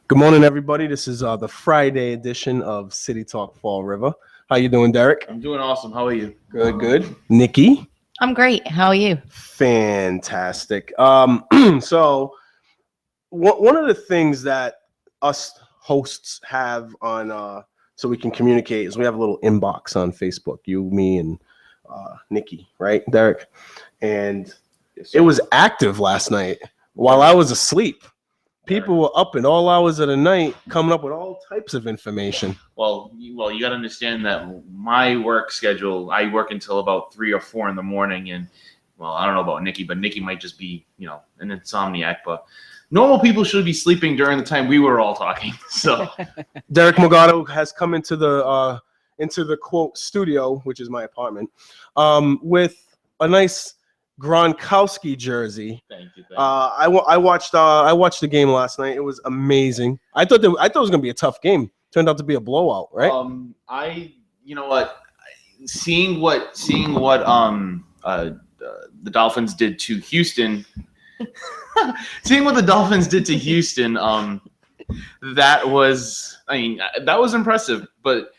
Good morning, everybody. This is the Friday edition of City Talk Fall River. How you doing, Derek? I'm doing awesome. How are you? Good, good. Nikki? I'm great. How are you? Fantastic. So one of the things that us hosts have on so we can communicate is we have a little inbox on Facebook. You, me, and Nikki, right, Derek? And it was active last night while I was asleep. People were up at all hours of the night coming up with all types of information. Well, you got to understand that my work schedule, I work until about 3 or 4 in the morning. And, well, I don't know about Nikki, but Nikki might just be, an insomniac. But normal people should be sleeping during the time we were all talking. So Derek Morgado has come into the quote studio, which is my apartment, with a nice Gronkowski jersey. Thank you. I watched the game last night. It was amazing. I thought it was gonna be a tough game. Turned out to be a blowout, right? You know what? Seeing what the Dolphins did to Houston. Seeing what the Dolphins did to Houston, that was impressive. But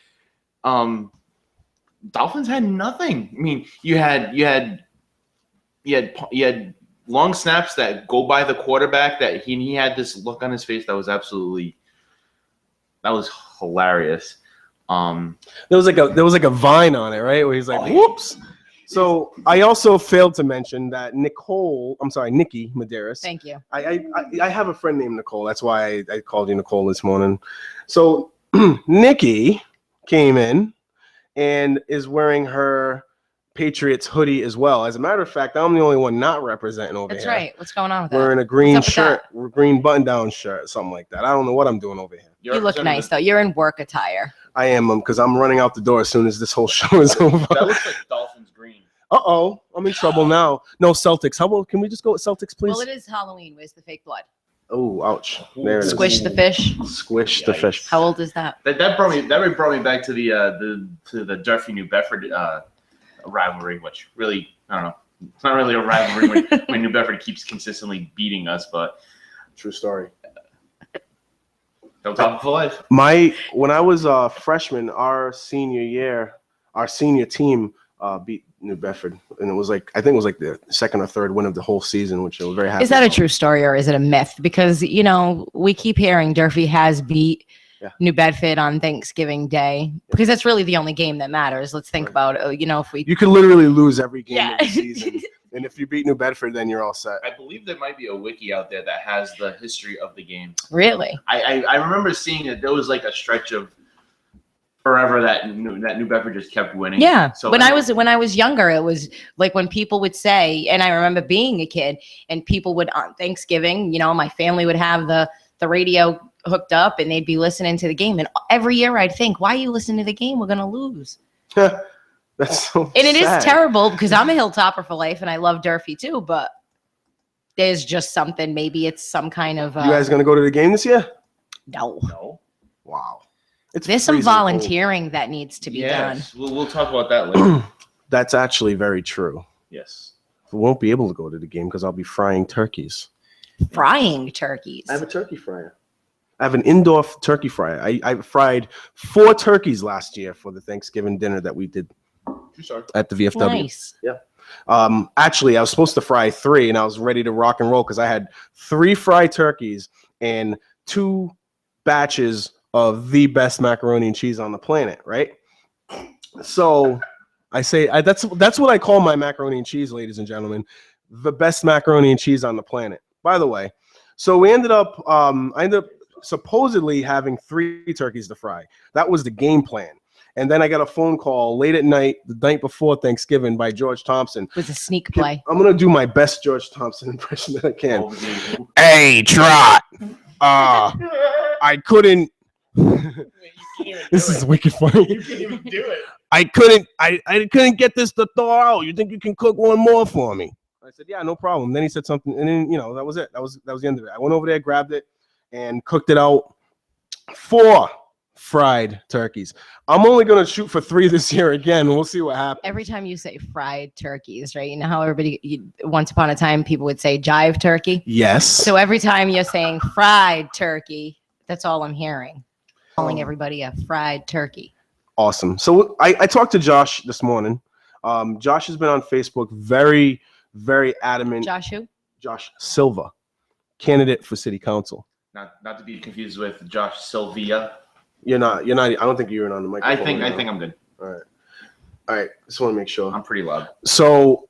Dolphins had nothing. I mean, you had long snaps that go by the quarterback that he had this look on his face that was hilarious. There was like a vine on it, right? Where he's like, whoops. So I also failed to mention that Nikki Medeiros. Thank you. I have a friend named Nicole. That's why I called you Nicole this morning. So Nikki came in and is wearing her Patriots hoodie as well. As a matter of fact, I'm the only one not representing over here. That's right. What's going on with that? Wearing a green shirt, green button-down shirt, something like that. I don't know what I'm doing over here. You look nice, though. You're in work attire. I am, because I'm running out the door as soon as this whole show is over. That looks like Dolphins green. Uh-oh. I'm in trouble now. No, Celtics. How about, can we just go with Celtics, please? Well, it is Halloween. Where's the fake blood? Oh, ouch. There it is. Squish the fish. Squish the fish. How old is that? That brought me back to the Durfee New Bedford rivalry, which really, I don't know, it's not really a rivalry when New Bedford keeps consistently beating us, but true story. Don't talk for life. When I was a freshman, our senior team beat New Bedford, and I think it was like the second or third win of the whole season, which I was very happy. Is that a true story or is it a myth? Because we keep hearing Durfee has beat New Bedford on Thanksgiving Day, because that's really the only game that matters. Let's think about you could literally lose every game of the season, and if you beat New Bedford, then you're all set. I believe there might be a wiki out there that has the history of the game. Really? I remember seeing that there was like a stretch of forever that New Bedford just kept winning. Yeah. So when I was younger, it was like when people would say, and I remember being a kid, and people would on Thanksgiving, my family would have the radio hooked up and they'd be listening to the game, and every year I'd think, why are you listening to the game? We're gonna lose. That's so and it sad. Is terrible, because I'm a Hilltopper for life and I love Durfee too, but there's just something, maybe it's some kind of you guys gonna go to the game this year? No. Wow. There's some volunteering that needs to be done. We'll talk about that later. That's actually very true. Yes. We won't be able to go to the game because I'll be frying turkeys. Frying turkeys? I have a turkey fryer. I have an indoor turkey fryer. I fried 4 turkeys last year for the Thanksgiving dinner that we did at the VFW. Nice. Yeah. Actually, I was supposed to fry 3, and I was ready to rock and roll because I had 3 fried turkeys and 2 batches of the best macaroni and cheese on the planet, right? So I say that's what I call my macaroni and cheese, ladies and gentlemen, the best macaroni and cheese on the planet. By the way, so I ended up supposedly having 3 turkeys to fry. That was the game plan. And then I got a phone call late at night, the night before Thanksgiving, by George Thompson. It was a sneak play. I'm going to do my best George Thompson impression that I can. Oh, hey, Trot. I couldn't. This is wicked funny. You can't even do it. I couldn't get this to thaw out. You think you can cook one more for me? I said, yeah, no problem. Then he said something, and then that was it. That was the end of it. I went over there, grabbed it, and cooked it out. 4 fried turkeys. I'm only going to shoot for 3 this year again. We'll see what happens. Every time you say fried turkeys, right? You know how once upon a time, people would say jive turkey? Yes. So every time you're saying fried turkey, That's all I'm hearing. Calling everybody a fried turkey. Awesome. So I talked to Josh this morning. Josh has been on Facebook, very, very adamant. Josh who? Josh Silva, candidate for city council. Not to be confused with Josh Silva. You're not. I don't think you're on the microphone. I think I'm good. All right. Just want to make sure. I'm pretty loud. So,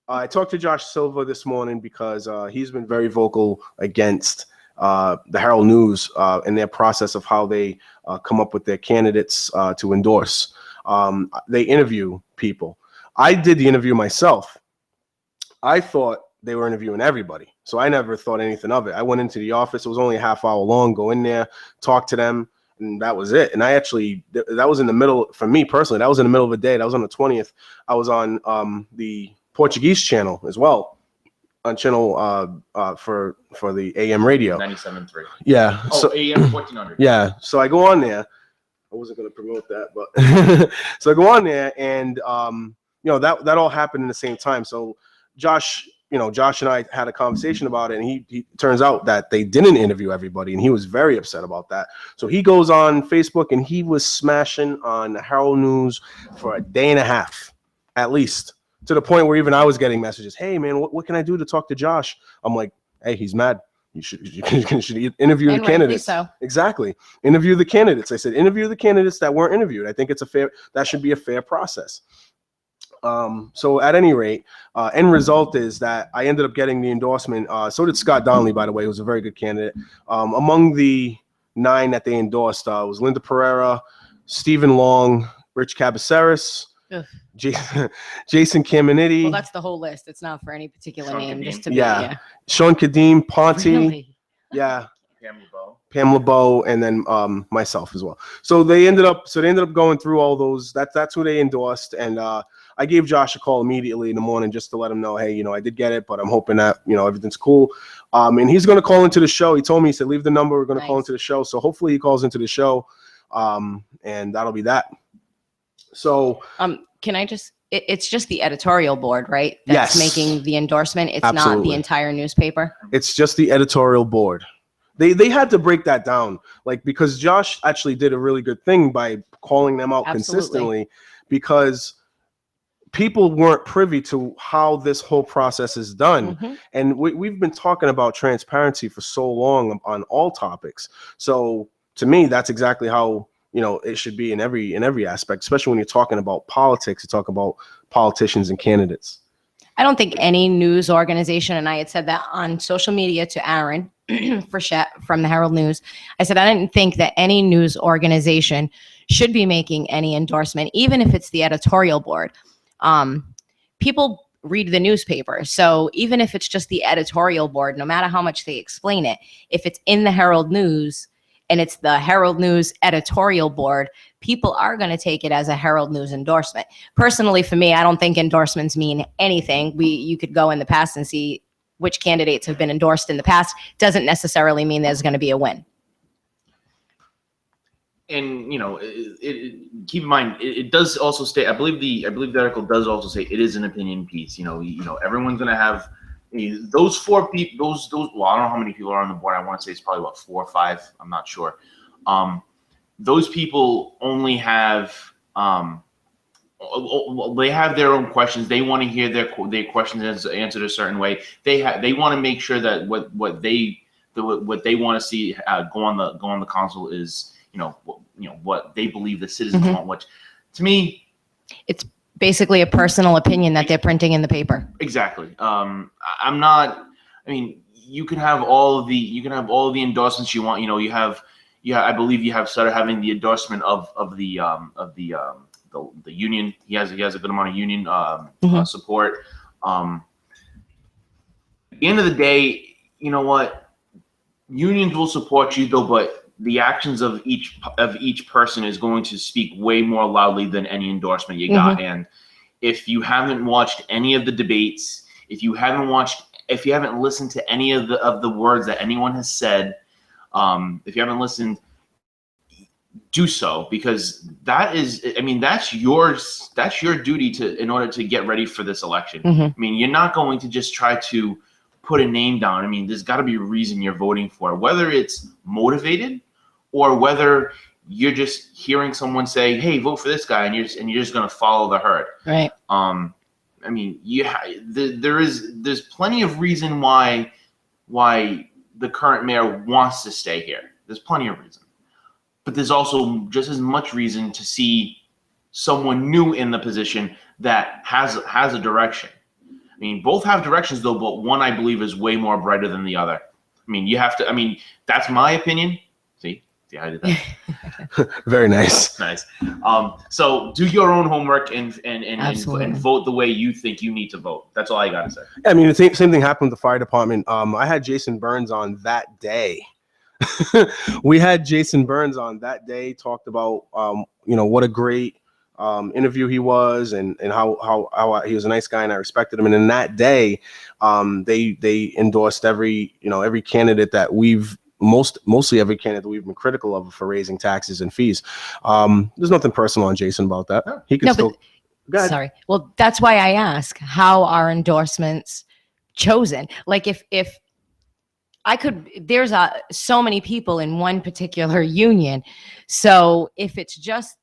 I talked to Josh Silva this morning because he's been very vocal against the Herald News in their process of how they come up with their candidates to endorse. They interview people. I did the interview myself. I thought they were interviewing everybody, so I never thought anything of it. I went into the office. It was only a half hour long. Go in there, talk to them, and that was it. And I actually, that was in the middle, for me personally, that was in the middle of the day. That was on the 20th. I was on the Portuguese channel as well, on channel for the AM radio. 97.3. Yeah. Oh, so, AM 1400. yeah. So I go on there. I wasn't going to promote that, but so I go on there, and that all happened in the same time. So Josh and I had a conversation about it, and he turns out that they didn't interview everybody, and he was very upset about that. So he goes on Facebook, and he was smashing on the Herald News for a day and a half, at least, to the point where even I was getting messages. Hey man, what can I do to talk to Josh? I'm like, hey, he's mad. You should interview the candidates. So. Exactly. Interview the candidates. I said, interview the candidates that weren't interviewed. I think that should be a fair process. So at any rate, end result is that I ended up getting the endorsement. So did Scott Donnelly, by the way, who was a very good candidate. Among the 9 that they endorsed was Linda Pereira, Stephen Long, Rich Cabaceres, Jason Caminiti. Well, that's the whole list. It's not for any particular Sean name, Kadim. just to be. Yeah. Sean Kadim, Ponte. Really? Yeah. Pam LeBeau. and then myself as well. So they ended up going through all those. That's who they endorsed, and I gave Josh a call immediately in the morning just to let him know, hey, I did get it, but I'm hoping that everything's cool. And he's going to call into the show. He told me, he said, leave the number. We're going to call into the show. So hopefully he calls into the show, and that'll be that. So can I just? It's just the editorial board, right? That's making the endorsement. It's Absolutely. Not the entire newspaper. It's just the editorial board. They had to break that down, because Josh actually did a really good thing by calling them out consistently, because people weren't privy to how this whole process is done. Mm-hmm. And we've been talking about transparency for so long on all topics. So to me, that's exactly how it should be in every aspect, especially when you're talking about politics. You talk about politicians and candidates. I don't think any news organization, and I had said that on social media to Aaron from the Herald News. I said I didn't think that any news organization should be making any endorsement, even if it's the editorial board. People read the newspaper, so even if it's just the editorial board, no matter how much they explain it, if it's in the Herald News and it's the Herald News editorial board, people are going to take it as a Herald News endorsement. Personally, for me, I don't think endorsements mean anything. You could go in the past and see which candidates have been endorsed in the past. Doesn't necessarily mean there's going to be a win. And keep in mind, it does also state. I believe the article does also say it is an opinion piece. Everyone's going to have those 4 people. Those. Well, I don't know how many people are on the board. I want to say it's probably about 4 or 5. I'm not sure. Those people only have. They have their own questions. They want to hear their questions answered a certain way. They want to make sure that what they want to see go on the console is what they believe the citizens want. Which, to me, it's basically a personal opinion that they're printing in the paper. Exactly. I'm not. I mean, you can have all of the endorsements you want. I believe you have started having the endorsement of the union. He has a good amount of union support. At the end of the day, you know what? Unions will support you, though, but the actions of each person is going to speak way more loudly than any endorsement you got. And if you haven't watched any of the debates, if you haven't listened to any of the words that anyone has said, if you haven't listened, do so, because that's your duty in order to get ready for this election. I mean, you're not going to just try to put a name down. I mean, there's got to be a reason you're voting for it, whether it's motivated or whether you're just hearing someone say, "Hey, vote for this guy," and you're just going to follow the herd. Right. I mean, there's plenty of reason why the current mayor wants to stay here. There's plenty of reason, but there's also just as much reason to see someone new in the position that has a direction. I mean, both have directions though, but one I believe is way more brighter than the other. I mean, you have to. I mean, that's my opinion. See how I did that. Very nice. Nice. So do your own homework and Absolutely. vote the way you think you need to vote. That's all I gotta say. I mean, the same thing happened with the fire department. I had Jason Burns on that day. We had Jason Burns on that day, talked about what a great interview he was, and how he was a nice guy and I respected him. And in that day, they endorsed every candidate that mostly every candidate that we've been critical of for raising taxes and fees. There's nothing personal on Jason about that. He can still. Sorry. Well, that's why I ask, how are endorsements chosen? Like if I could, there's so many people in one particular union. So if it's just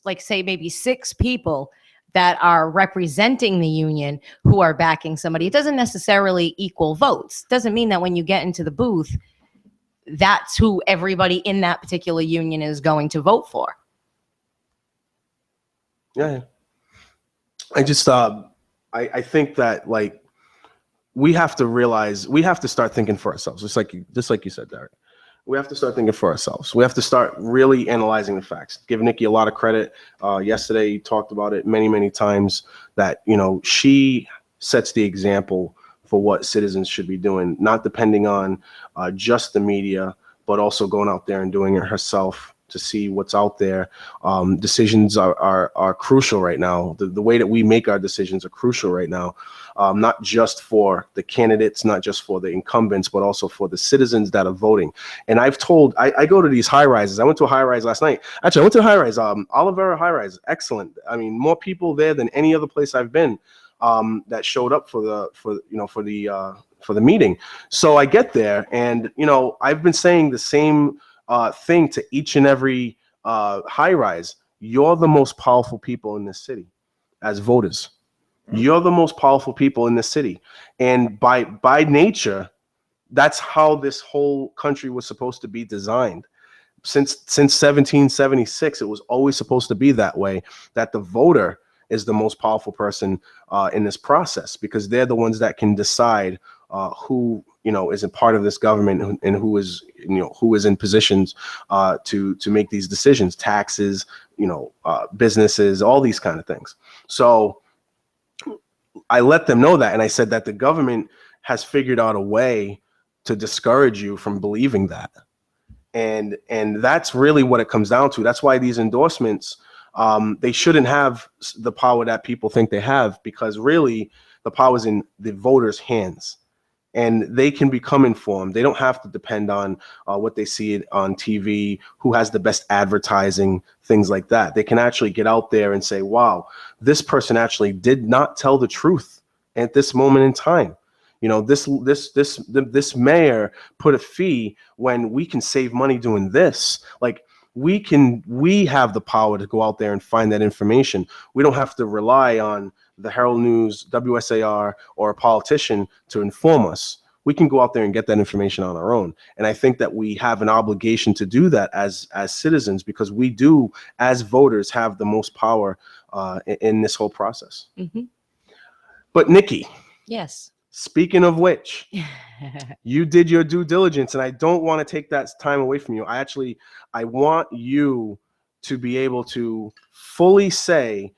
like say maybe 6 people that are representing the union who are backing somebody, it doesn't necessarily equal votes. Doesn't mean that when you get into the booth, that's who everybody in that particular union is going to vote for. Yeah. I just I think that like we have to realize, we have to start thinking for ourselves, just like you said, Derek. We have to start thinking for ourselves. We have to start really analyzing the facts. Give Nikki a lot of credit. Yesterday, he talked about it many, many times that, she sets the example for what citizens should be doing, not depending on just the media, but also going out there and doing it herself to see what's out there. Decisions are crucial right now. The way that we make our decisions are crucial right now. Not just for the candidates, not just for the incumbents, but also for the citizens that are voting. And I go to these high rises. I went to a high rise last night. Actually, I went to a high rise, Olivera high rise. Excellent. I mean, more people there than any other place I've been that showed up for the meeting. So I get there, and I've been saying the same thing to each and every high rise. You're the most powerful people in this city as voters. You're the most powerful people in the city. And by nature, that's how this whole country was supposed to be designed. Since 1776, it was always supposed to be that way, that the voter is the most powerful person in this process, because they're the ones that can decide who is a part of this government and who is in positions to make these decisions, taxes, businesses, all these kind of things. So I let them know that, and I said that the government has figured out a way to discourage you from believing that, and that's really what it comes down to. That's why these endorsements, they shouldn't have the power that people think they have, because really the power is in the voters' hands, and they can become informed. They don't have to depend on what they see on TV, who has the best advertising, things like that. They can actually get out there and say, wow, this person actually did not tell the truth at this moment in time. This mayor put a fee when we can save money doing this. Like, we have the power to go out there and find that information. We don't have to rely on the Herald News, WSAR, or a politician to inform us. We can go out there and get that information on our own. And I think that we have an obligation to do that as citizens, because we do, as voters, have the most power in this whole process. Mm-hmm. But Nikki. Yes. Speaking of which, you did your due diligence, and I don't want to take that time away from you. I want you to be able to fully say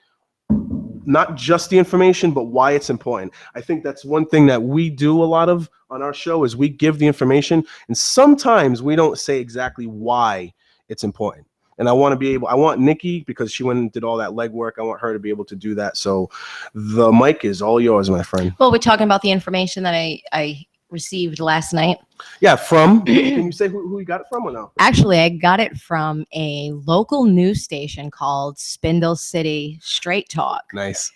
not just the information, but why it's important. I think that's one thing that we do a lot of on our show, is we give the information, and sometimes we don't say exactly why it's important. And I want Nikki, because she went and did all that legwork, I want her to be able to do that. So the mic is all yours, my friend. Well, we're talking about the information that I received last night. Yeah, can you say who you got it from or no? Actually, I got it from a local news station called Spindle City Straight Talk. Nice.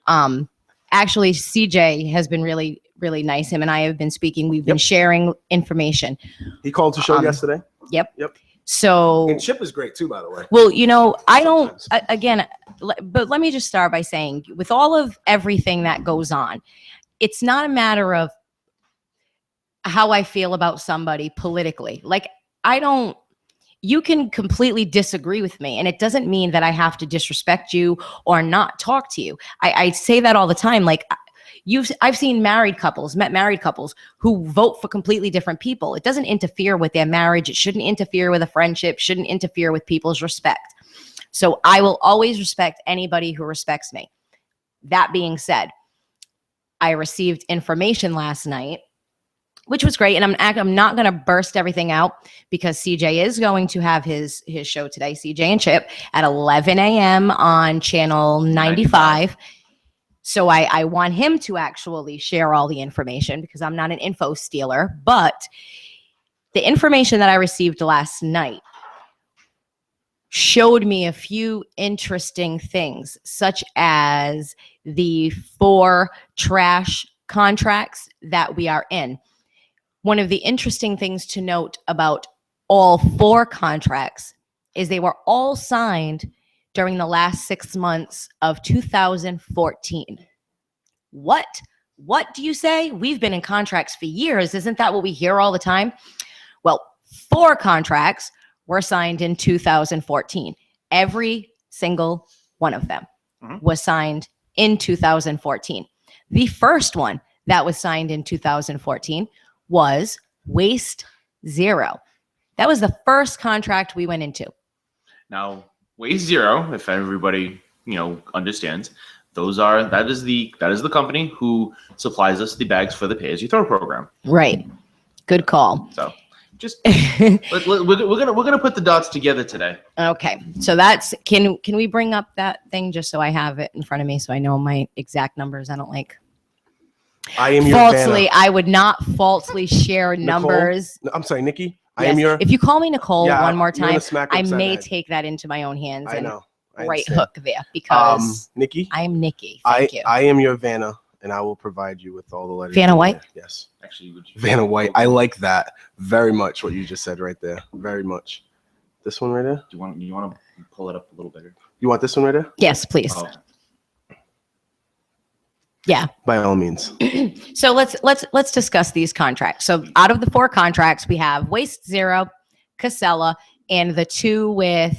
Actually, CJ has been really really nice. Him and I have been speaking. We've been sharing information. He called the show yesterday. Yep. Yep. So, and Chip is great too, by the way. well, you know, I don't, Sometimes. again, but let me just start by saying, with all of everything that goes on, it's not a matter of how I feel about somebody politically. Like, you can completely disagree with me, and it doesn't mean that I have to disrespect you or not talk to you. I say that all the time. Like, I've seen met married couples who vote for completely different people. It doesn't interfere with their marriage. It shouldn't interfere with a friendship, shouldn't interfere with people's respect. So I will always respect anybody who respects me. That being said, I received information last night, which was great. And I'm not going to burst everything out because CJ is going to have his show today, CJ and Chip, at 11 a.m. on channel 95. So I want him to actually share all the information because I'm not an info stealer. But the information that I received last night showed me a few interesting things, such as the 4 trash contracts that we are in. One of the interesting things to note about all 4 contracts is they were all signed during the last 6 months of 2014. What do you say? We've been in contracts for years. Isn't that what we hear all the time? Well, 4 contracts were signed in 2014. Every single one of them was signed in 2014. The first one that was signed in 2014 was Waste Zero. That was the first contract we went into. Now, Waste Zero, if everybody understands, that is the company who supplies us the bags for the Pay As You Throw program. Right. Good call. So, just we're gonna put the dots together today. Okay. So that's can we bring up that thing just so I have it in front of me so I know my exact numbers? I don't like. I am your falsely. Vanna. I would not falsely share Nicole? numbers. I'm sorry, Nikki. I Yes. am your. If you call me Nicole one more you're gonna time, smack her I upside may the head. take that into my own hands I and know. I right understand. hook there because Nikki. I'm Nikki. Thank you. I am your Vanna, and I will provide you with all the letters. Vanna White? Yes. Actually, would you Vanna White. I like that very much. What you just said right there. Very much. This one right there. Do you want to pull it up a little bigger? You want this one right there? Yes, please. Oh. Yeah. By all means. So let's discuss these contracts. So out of the 4 contracts, we have Waste Zero, Casella, and the 2 with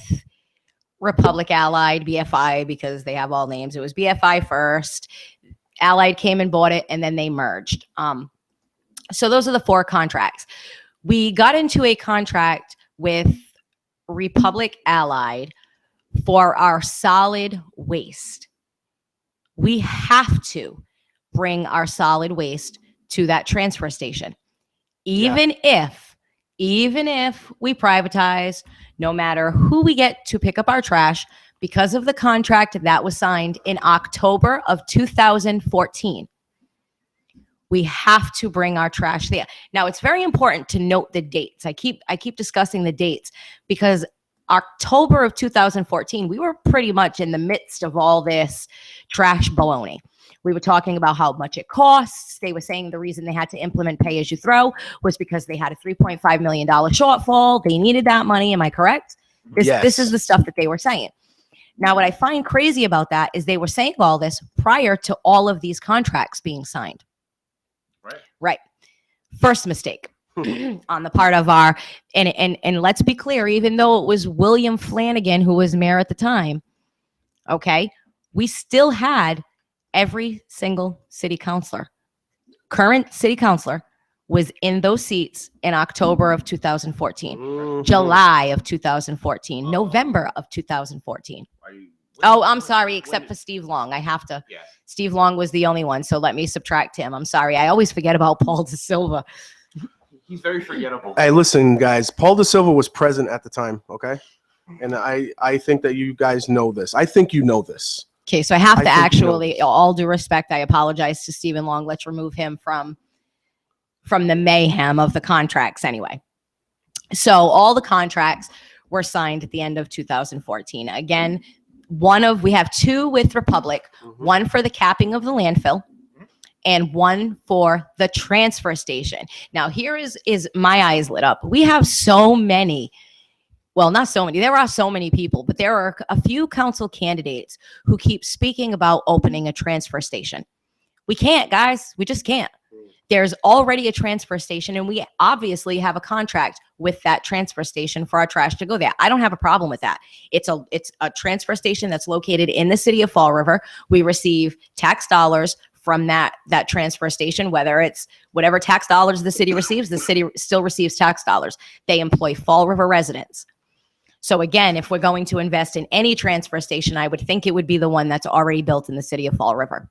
Republic Allied, BFI, because they have all names. It was BFI first. Allied came and bought it, and then they merged. So those are the 4 contracts. We got into a contract with Republic Allied for our solid waste. We have to bring our solid waste to that transfer station. Even if we privatize, no matter who we get to pick up our trash, because of the contract that was signed in October of 2014, we have to bring our trash there. Now, it's very important to note the dates. I keep discussing the dates because October of 2014, we were pretty much in the midst of all this trash baloney. We were talking about how much it costs. They were saying the reason they had to implement Pay As You Throw was because they had a $3.5 million shortfall. They needed that money. Am I correct? This is the stuff that they were saying. Now, what I find crazy about that is they were saying all this prior to all of these contracts being signed. Right. First mistake. On the part of our and let's be clear, even though it was William Flanagan who was mayor at the time, okay, we still had every single city councilor, current city councilor, was in those seats in October of 2014, July of 2014, November of 2014. Oh, I'm sorry, except for Steve Long. I have to. Yeah. Steve Long was the only one, so let me subtract him. I'm sorry. I always forget about Paul De Silva. He's very forgettable. Hey, listen, guys. Paul De Silva was present at the time, okay? And I think that you guys know this. I think you know this. Okay, so I have to actually, all due respect, I apologize to Stephen Long. Let's remove him from the mayhem of the contracts anyway. So all the contracts were signed at the end of 2014. Again, we have 2 with Republic, one for the capping of the landfill and one for the transfer station. Now, here is my eyes lit up. We have so many. Well, not so many. There are so many people, but there are a few council candidates who keep speaking about opening a transfer station. We can't, guys. We just can't. There's already a transfer station, and we obviously have a contract with that transfer station for our trash to go there. I don't have a problem with that. It's a transfer station that's located in the city of Fall River. We receive tax dollars from that transfer station, whether it's whatever tax dollars the city receives, the city still receives tax dollars. They employ Fall River residents. So again, if we're going to invest in any transfer station, I would think it would be the one that's already built in the city of Fall River.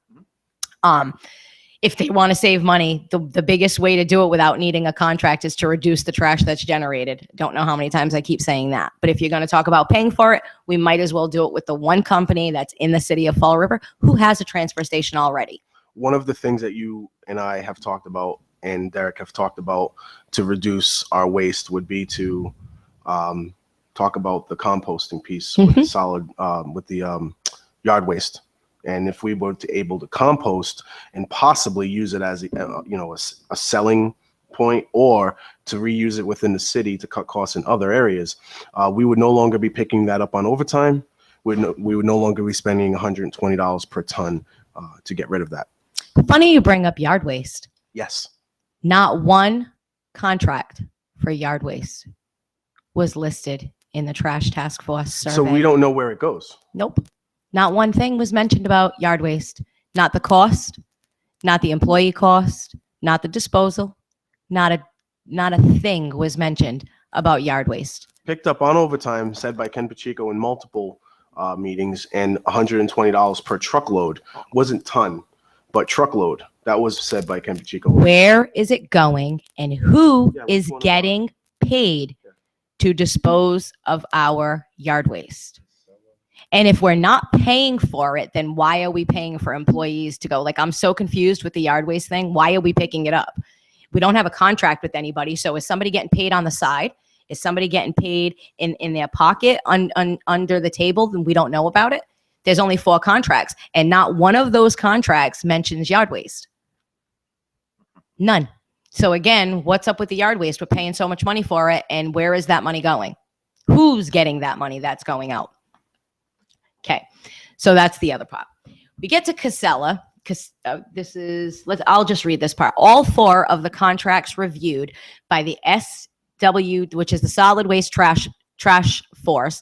If they want to save money, the biggest way to do it without needing a contract is to reduce the trash that's generated. Don't know how many times I keep saying that. But if you're going to talk about paying for it, we might as well do it with the one company that's in the city of Fall River who has a transfer station already. One of the things that you and I have talked about and Derek have talked about to reduce our waste would be to talk about the composting piece with the solid, with the yard waste. And if we were able to compost and possibly use it as a selling point, or to reuse it within the city to cut costs in other areas, we would no longer be picking that up on overtime. We would no longer be spending $120 per ton to get rid of that. Funny you bring up yard waste. Yes. Not one contract for yard waste was listed in the trash task force survey. So we don't know where it goes. Nope. Not one thing was mentioned about yard waste. Not the cost, not the employee cost, not the disposal, not a thing was mentioned about yard waste. Picked up on overtime, said by Ken Pacheco in multiple meetings, and $120 per truckload. Wasn't ton, but truckload. That was said by Ken Pacheco. Where is it going, and who is getting paid to dispose of our yard waste? And if we're not paying for it, then why are we paying for employees to go? Like, I'm so confused with the yard waste thing. Why are we picking it up? We don't have a contract with anybody. So is somebody getting paid on the side? Is somebody getting paid in their pocket under the table? Then we don't know about it. There's only 4 contracts, and not one of those contracts mentions yard waste. None. So again, what's up with the yard waste? We're paying so much money for it, and where is that money going? Who's getting that money that's going out? Okay, so that's the other part. We get to Casella. I'll just read this part. All 4 of the contracts reviewed by the SW, which is the Solid Waste Trash Force,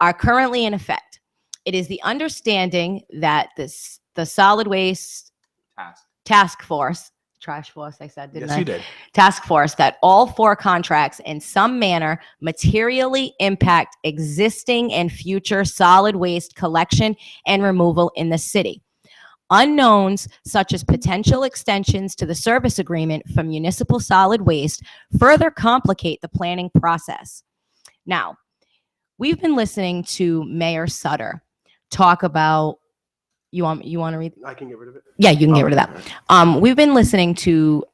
are currently in effect. It is the understanding that the Solid Waste Task Force, Trash Force, I said, didn't I? Yes, you did. Task Force, that all 4 contracts in some manner materially impact existing and future solid waste collection and removal in the city. Unknowns such as potential extensions to the service agreement for municipal solid waste further complicate the planning process. Now, we've been listening to Mayor Sutter talk about, you want to read? I can get rid of it. Yeah, you can get rid of that. We've been listening to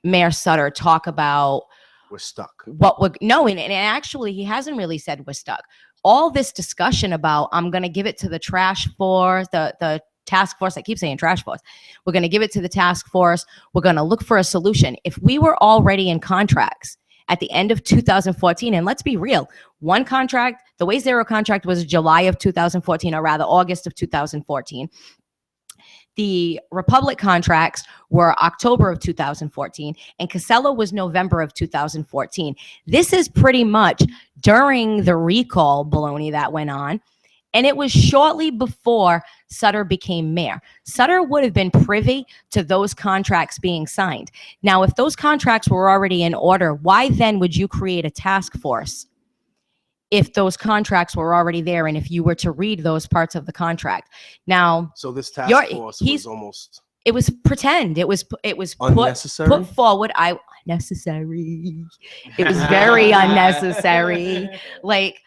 Mayor Sutter talk about we're stuck. And actually he hasn't really said we're stuck. All this discussion about I'm going to give it to the trash force, the task force. I keep saying trash force. We're going to give it to the task force. We're going to look for a solution. If we were already in contracts at the end of 2014, and let's be real, one contract, the Waste Zero contract was July of 2014, or rather August of 2014. The Republic contracts were October of 2014, and Casella was November of 2014. This is pretty much during the recall baloney that went on, and it was shortly before Sutter became mayor. Sutter would have been privy to those contracts being signed. Now, if those contracts were already in order, why then would you create a task force if those contracts were already there and if you were to read those parts of the contract? Now, so this task force was almost... It was pretend. It was unnecessary. Put forward. Unnecessary. It was very unnecessary. Like,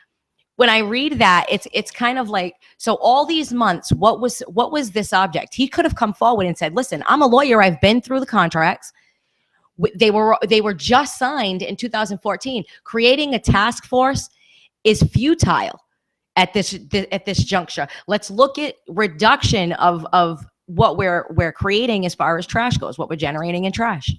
when I read that, it's kind of like, so all these months, what was this object? He could have come forward and said, listen, I'm a lawyer. I've been through the contracts. They were just signed in 2014. Creating a task force is futile at this juncture. Let's look at reduction of what we're creating as far as trash goes, what we're generating in trash.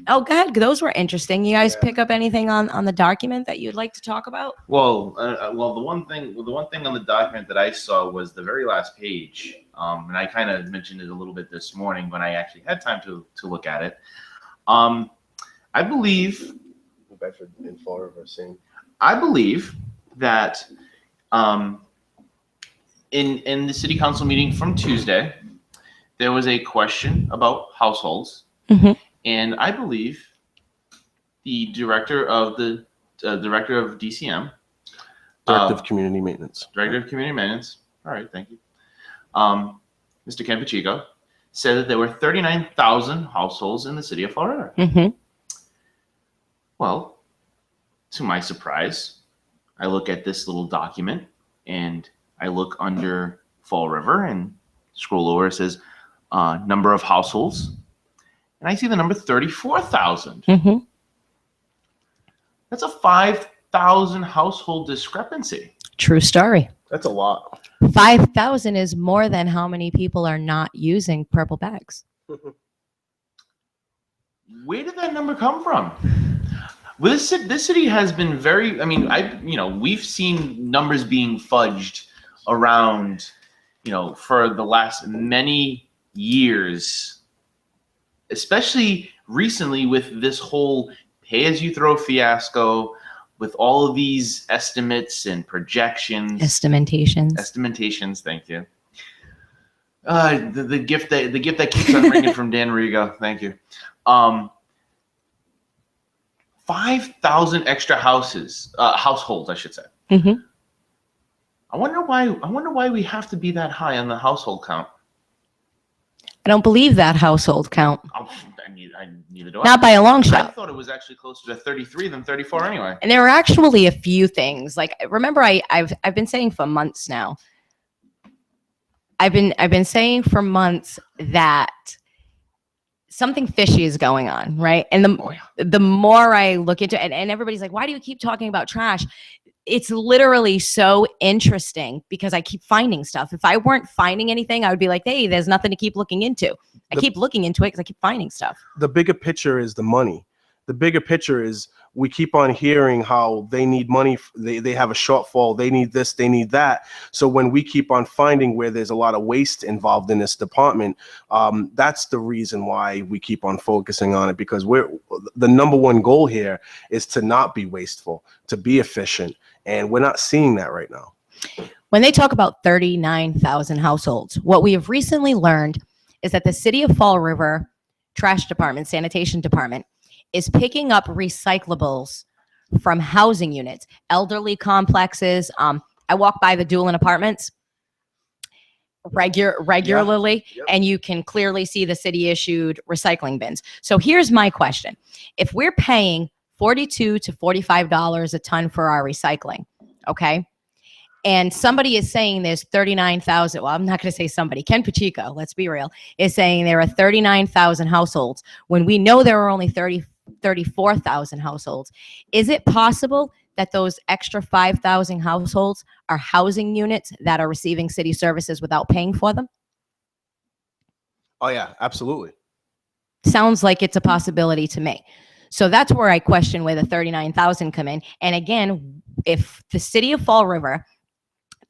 Oh, go ahead. Those were interesting. You guys pick up anything on the document that you'd like to talk about? Well, the one thing on the document that I saw was the very last page, and I kind of mentioned it a little bit this morning when I actually had time to look at it. I believe Bedford in Fall River same. I believe that in the city council meeting from Tuesday, there was a question about households, and I believe the director of DCM, Director of Community Maintenance. Director of Community Maintenance. All right, thank you. Mr. Ken Pacheco said that there were 39,000 households in the city of Fall River. Well, to my surprise, I look at this little document and I look under Fall River and scroll over. It says number of households, and I see the number 34,000. That's a 5,000 household discrepancy. True story. That's a lot. 5,000 is more than how many people are not using purple bags. Where did that number come from? Well, this city has been very. I mean, we've seen numbers being fudged around, for the last many years, especially recently with this whole pay-as-you-throw fiasco, with all of these estimates and projections. Estimatations. Thank you. The gift that keeps on ringing from Dan Rigo. Thank you. 5,000 extra households, I should say. I wonder why we have to be that high on the household count. I don't believe that household count. Neither do I. Not by a long shot. I thought it was actually closer to 33 than 34 anyway. And there are actually a few things. Like, remember, I've been saying for months now. I've been saying for months that something fishy is going on, right? And the more I look into it, and everybody's like, why do you keep talking about trash? It's literally so interesting because I keep finding stuff. If I weren't finding anything, I would be like, hey, there's nothing to keep looking into. I keep looking into it because I keep finding stuff. The bigger picture is the money. The bigger picture is we keep on hearing how they need money. They have a shortfall. They need this, they need that. So when we keep on finding where there's a lot of waste involved in this department, that's the reason why we keep on focusing on it, because the number one goal here is to not be wasteful, to be efficient. And we're not seeing that right now. When they talk about 39,000 households, what we have recently learned is that the City of Fall River Trash Department, Sanitation Department, is picking up recyclables from housing units, elderly complexes. I walk by the Doolin Apartments regularly, and you can clearly see the city issued recycling bins. So here's my question. If we're paying $42 to $45 a ton for our recycling, okay? And somebody is saying there's 39,000. Well, I'm not going to say somebody. Ken Pacheco, let's be real, is saying there are 39,000 households when we know there are only 34,000 households. Is it possible that those extra 5,000 households are housing units that are receiving city services without paying for them? Oh, yeah, absolutely. Sounds like it's a possibility to me. So that's where I question where the 39,000 come in. And again, if the city of Fall River,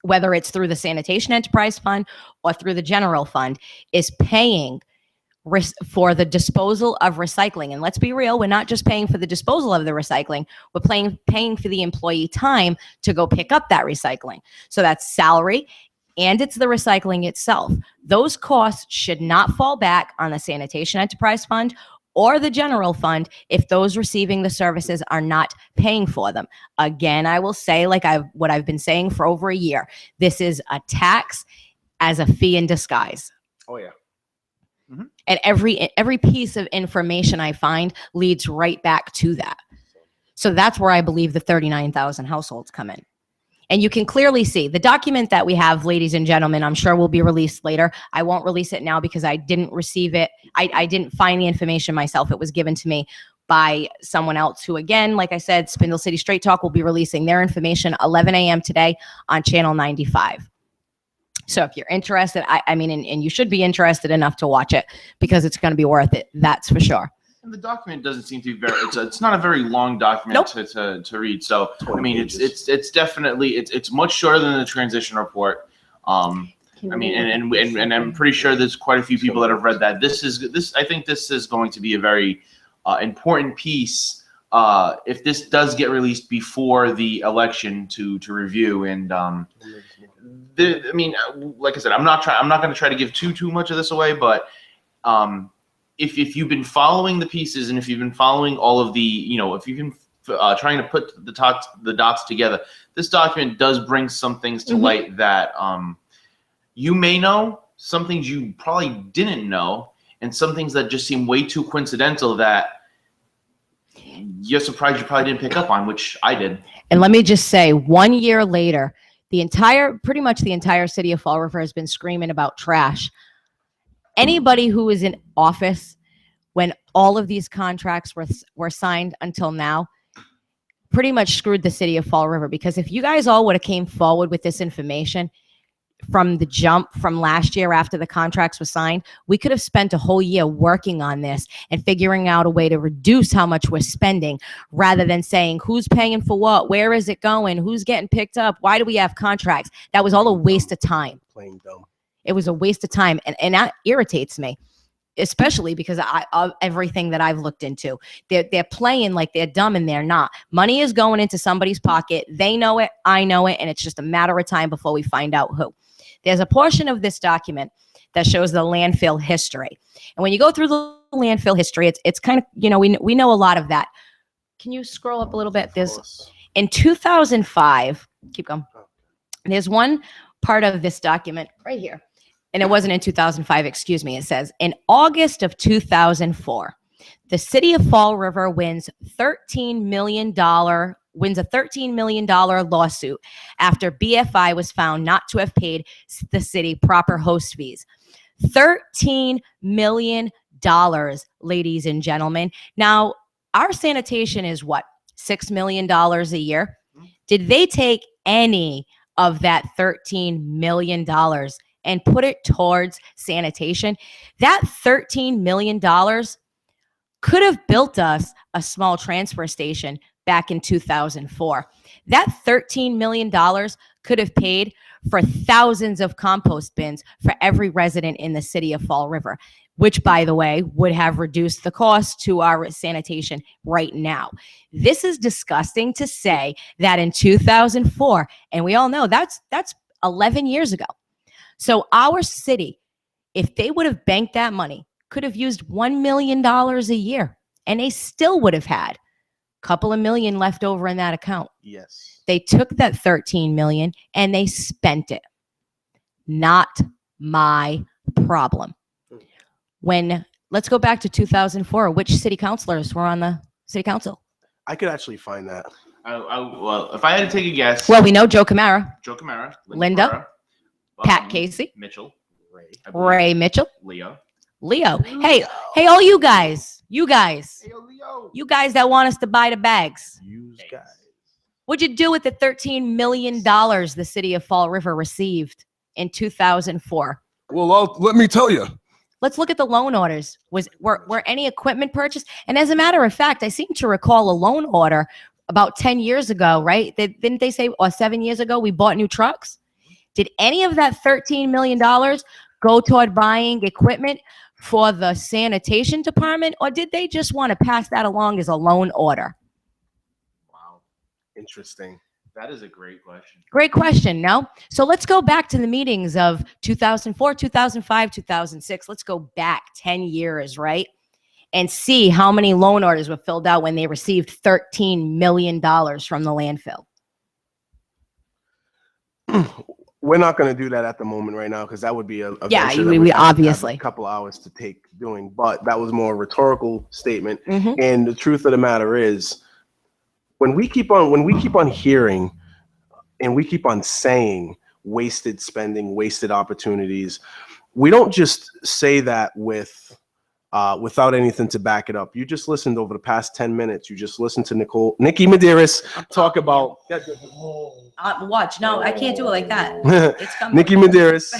whether it's through the Sanitation Enterprise Fund or through the general fund, is paying for the disposal of recycling. And let's be real, we're not just paying for the disposal of the recycling, we're paying for the employee time to go pick up that recycling. So that's salary and it's the recycling itself. Those costs should not fall back on the Sanitation Enterprise Fund or the general fund if those receiving the services are not paying for them. Again, I will say, like what I've been saying for over a year, this is a tax as a fee in disguise. Oh, yeah. And every piece of information I find leads right back to that. So that's where I believe the 39,000 households come in. And you can clearly see the document that we have, ladies and gentlemen, I'm sure will be released later. I won't release it now because I didn't receive it. I didn't find the information myself. It was given to me by someone else who, again, like I said, Spindle City Straight Talk will be releasing their information 11 a.m. today on Channel 95. So if you're interested, I mean, and you should be interested enough to watch it because it's going to be worth it. That's for sure. And the document doesn't seem to be very. It's not a very long document to read. So I mean, it's definitely it's much shorter than the transition report. I mean, and I'm pretty sure there's quite a few people that have read that. I think this is going to be a very important piece if this does get released before the election to review. And I mean, like I said, I'm not going to try to give too much of this away, but if you've been following the pieces and if you've been following all of the, if you've been trying to put the dots together, this document does bring some things to light that you may know, some things you probably didn't know, and some things that just seem way too coincidental that you're surprised you probably didn't pick up on, which I did. And let me just say, 1 year later, pretty much the entire city of Fall River has been screaming about trash. Anybody who was in office when all of these contracts were signed until now pretty much screwed the city of Fall River, because if you guys all would have came forward with this information from the jump from last year after the contracts were signed, we could have spent a whole year working on this and figuring out a way to reduce how much we're spending rather than saying who's paying for what, where is it going, who's getting picked up, why do we have contracts? That was all a waste of time. Plain dumb. It was a waste of time, and that irritates me, especially because of everything that I've looked into. They're playing like they're dumb, and they're not. Money is going into somebody's pocket. They know it, I know it, and it's just a matter of time before we find out who. There's a portion of this document that shows the landfill history. And when you go through the landfill history, it's kind of, we know a lot of that. Can you scroll up a little bit? In 2005, keep going. There's one part of this document right here. And it wasn't in 2005, excuse me. It says, in August of 2004, the city of Fall River wins a $13 million lawsuit after BFI was found not to have paid the city proper host fees. $13 million, ladies and gentlemen. Now, our sanitation is what? $6 million a year. Did they take any of that $13 million and put it towards sanitation? That $13 million could have built us a small transfer station back in 2004. That $13 million could have paid for thousands of compost bins for every resident in the city of Fall River, which, by the way, would have reduced the cost to our sanitation right now. This is disgusting to say that in 2004, and we all know that's 11 years ago. So our city, if they would have banked that money, could have used $1 million a year, and they still would have had a couple of million left over in that account. Yes. They took that $13 million and they spent it. Not my problem. Let's go back to 2004. Which city councilors were on the city council? I could actually find that. Well, if I had to take a guess. Well, we know Joe Camara, Linda, Pereira, Pat Casey, Mitchell, Ray Mitchell, Leo. Hey, all you guys that want us to buy the bags. What'd you do with the $13 million the city of Fall River received in 2004? Well, let me tell you. Let's look at the loan orders. Were any equipment purchased? And as a matter of fact, I seem to recall a loan order about 10 years ago, right? Didn't they say, or 7 years ago, we bought new trucks? Did any of that $13 million go toward buying equipment for the sanitation department, or did they just want to pass that along as a loan order? Wow. Interesting. That is a great question. Great question, no? So let's go back to the meetings of 2004, 2005, 2006. Let's go back 10 years, right? And see how many loan orders were filled out when they received $13 million from the landfill. We're not going to do that at the moment right now because that would be a we obviously a couple hours to take doing. But that was more a rhetorical statement. And the truth of the matter is, when we keep on hearing and we keep on saying wasted spending, wasted opportunities, we don't just say that with without anything to back it up. You just listened over the past 10 minutes. You just listened to Nikki Medeiros talk about. Watch. No, I can't do it like that. It's coming. Nikki Medeiros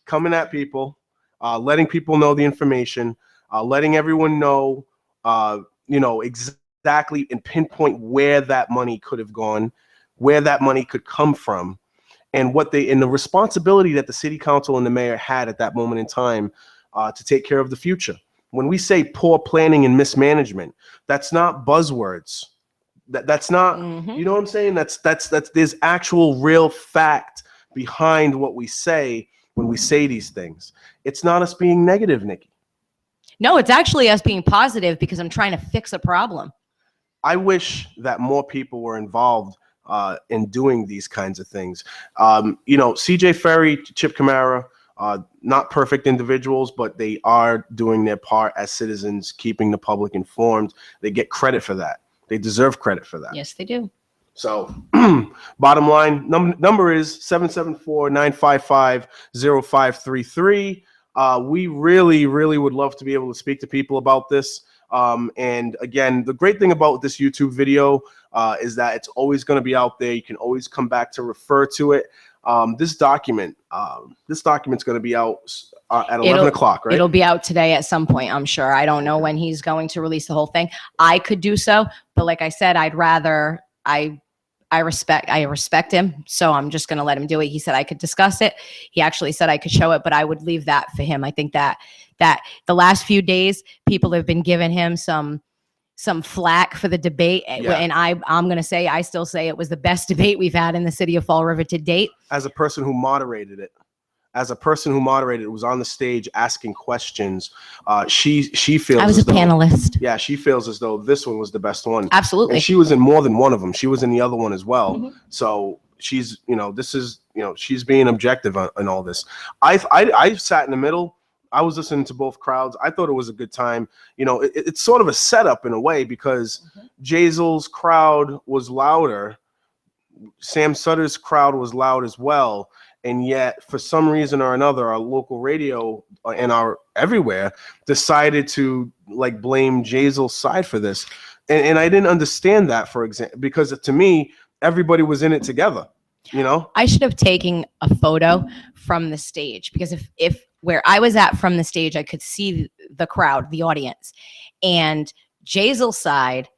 coming at people, letting people know the information, letting everyone know, exactly and pinpoint where that money could have gone, where that money could come from, and the responsibility that the city council and the mayor had at that moment in time to take care of the future. When we say poor planning and mismanagement, that's not buzzwords. That's not, you know what I'm saying? That's there's actual real fact behind what we say when we say these things. It's not us being negative, Nikki. No, it's actually us being positive because I'm trying to fix a problem. I wish that more people were involved in doing these kinds of things. CJ Ferry, Chip Kamara, not perfect individuals, but they are doing their part as citizens, keeping the public informed. They get credit for that. They deserve credit for that. Yes, they do. So bottom line, number is 774-955-0533. We really, really would love to be able to speak to people about this. And again, the great thing about this YouTube video is that it's always going to be out there. You can always come back to refer to it. This document's going to be out at 11 o'clock, right? It'll be out today at some point, I'm sure. I don't know when he's going to release the whole thing. I could do so, but like I said, I'd rather, I respect him, so I'm just going to let him do it. He said I could discuss it. He actually said I could show it, but I would leave that for him. I think that the last few days, people have been giving him some flack for the debate. Yeah. And I'm going to say, I still say it was the best debate we've had in the city of Fall River to date. As a person who moderated it, was on the stage asking questions. She feels I was a panelist. Yeah, she feels as though this one was the best one. Absolutely. And she was in more than one of them. She was in the other one as well. Mm-hmm. So she's, she's being objective on all this. I sat in the middle. I was listening to both crowds. I thought it was a good time. It's sort of a setup in a way because Jaisel's crowd was louder. Sam Sutter's crowd was loud as well. And yet, for some reason or another, our local radio and our everywhere decided to blame Jaisel's side for this. And I didn't understand that, for example, because to me, everybody was in it together. I should have taken a photo from the stage because if where I was at from the stage, I could see the crowd, the audience, and Jaisel's side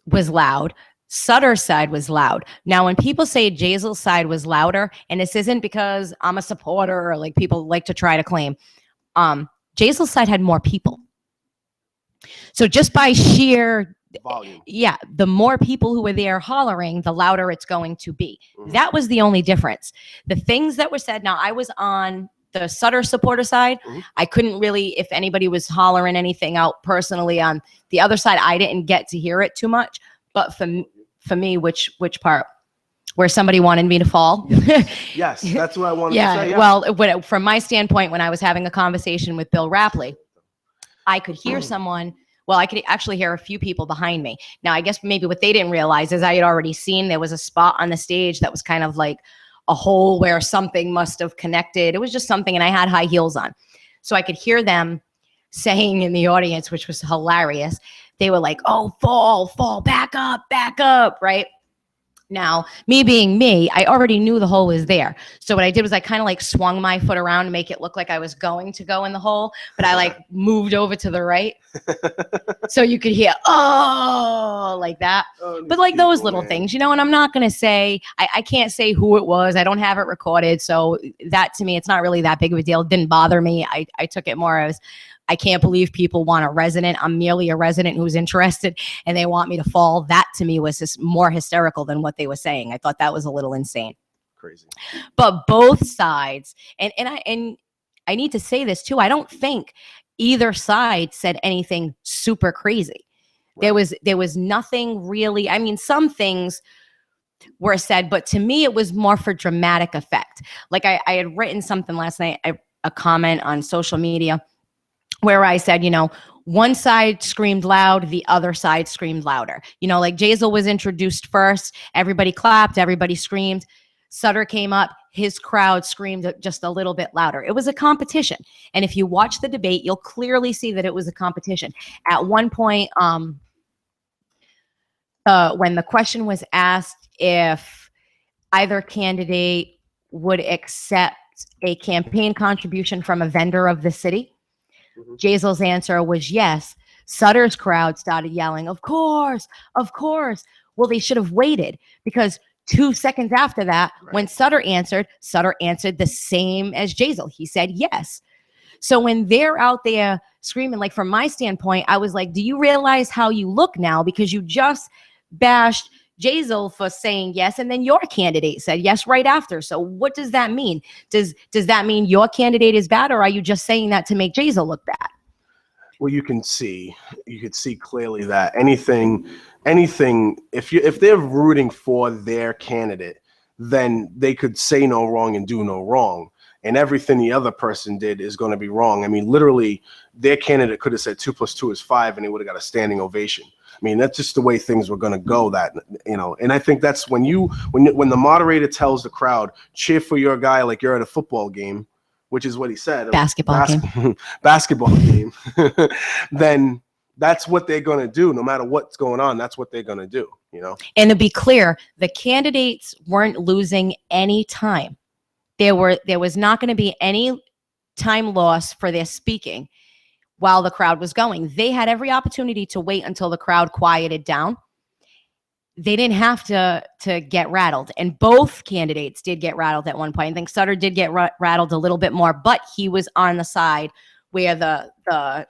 was loud. Sutter's side was loud. Now, when people say Jaisel's side was louder, and this isn't because I'm a supporter or like people like to try to claim, Jaisel's side had more people. So just by sheer volume, the more people who were there hollering, the louder it's going to be. Mm-hmm. That was the only difference. The things that were said. Now, I was on the Sutter supporter side. Mm-hmm. I couldn't really, if anybody was hollering anything out personally on the other side, I didn't get to hear it too much. But for me, which part? Where somebody wanted me to fall? Yes, that's what I wanted to say. Yeah. Well, from my standpoint, when I was having a conversation with Bill Rapley, I could hear someone. Well, I could actually hear a few people behind me. Now, I guess maybe what they didn't realize is I had already seen there was a spot on the stage that was kind of like a hole where something must have connected. It was just something, and I had high heels on. So I could hear them saying in the audience, which was hilarious, they were like, oh, fall, back up, right? Now, me being me, I already knew the hole was there. So what I did was I kind of swung my foot around to make it look like I was going to go in the hole, but I moved over to the right. So you could hear, oh, like that. Oh, but those little things, and I'm not going to say, I can't say who it was. I don't have it recorded. So that to me, it's not really that big of a deal. It didn't bother me. I took it more as, I can't believe people want a resident. I'm merely a resident who's interested and they want me to fall. That to me was just more hysterical than what they were saying. I thought that was a little insane. Crazy. But both sides, and I need to say this too, I don't think either side said anything super crazy. Right. There was nothing really, some things were said, but to me it was more for dramatic effect. I had written something last night, a comment on social media, where I said, one side screamed loud, the other side screamed louder. Jaisel was introduced first. Everybody clapped, everybody screamed. Sutter came up, his crowd screamed just a little bit louder. It was a competition. And if you watch the debate, you'll clearly see that it was a competition. At one point, when the question was asked if either candidate would accept a campaign contribution from a vendor of the city, Jazel's answer was yes. Sutter's crowd started yelling, of course, of course. Well, they should have waited, because 2 seconds after that, when Sutter answered the same as Jazel. He said yes. So when they're out there screaming, like from my standpoint, I was like, do you realize how you look now? Because you just bashed Jazel for saying yes, and then your candidate said yes right after. So what does that mean? Does that mean your candidate is bad, or are you just saying that to make Jazel look bad? Well, you could see clearly that anything, if they're rooting for their candidate, then they could say no wrong and do no wrong. And everything the other person did is going to be wrong. I mean, literally, their candidate could have said 2 + 2 is 5, and they would have got a standing ovation. I mean, that's just the way things were going to go. That, you know, and I think that's when the moderator tells the crowd, cheer for your guy like you're at a football game, which is what he said. Basketball game. Basketball game. Then that's what they're going to do. No matter what's going on, that's what they're going to do, you know? And to be clear, the candidates weren't losing any time. There was not going to be any time lost for their speaking while the crowd was going. They had every opportunity to wait until the crowd quieted down. They didn't have to get rattled. And both candidates did get rattled at one point. I think Sutter did get rattled a little bit more, but he was on the side where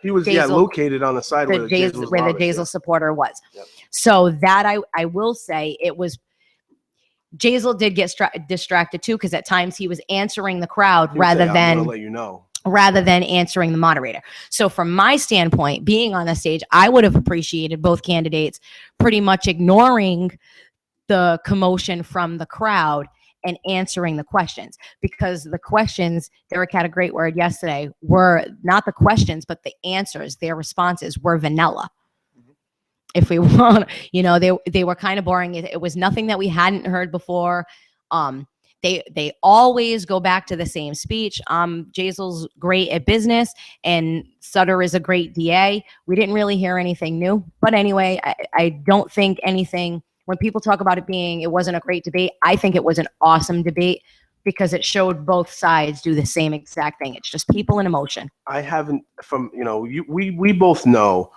he was located on the side where the Jazel supporter was. Yep. So that I will say, it was, Jazel did get distracted too, because at times he was answering the crowd rather than answering the moderator. So from my standpoint, being on the stage, I would have appreciated both candidates pretty much ignoring the commotion from the crowd and answering the questions, because the questions, Derek had a great word yesterday, were not the questions, but the answers, their responses were vanilla. If we want, you know, they were kind of boring. It was nothing that we hadn't heard before. They always go back to the same speech. Jazel's great at business, and Sutter is a great DA. We didn't really hear anything new. But anyway, I don't think anything, when people talk about it wasn't a great debate, I think it was an awesome debate, because it showed both sides do the same exact thing. It's just people in emotion. I haven't, we both know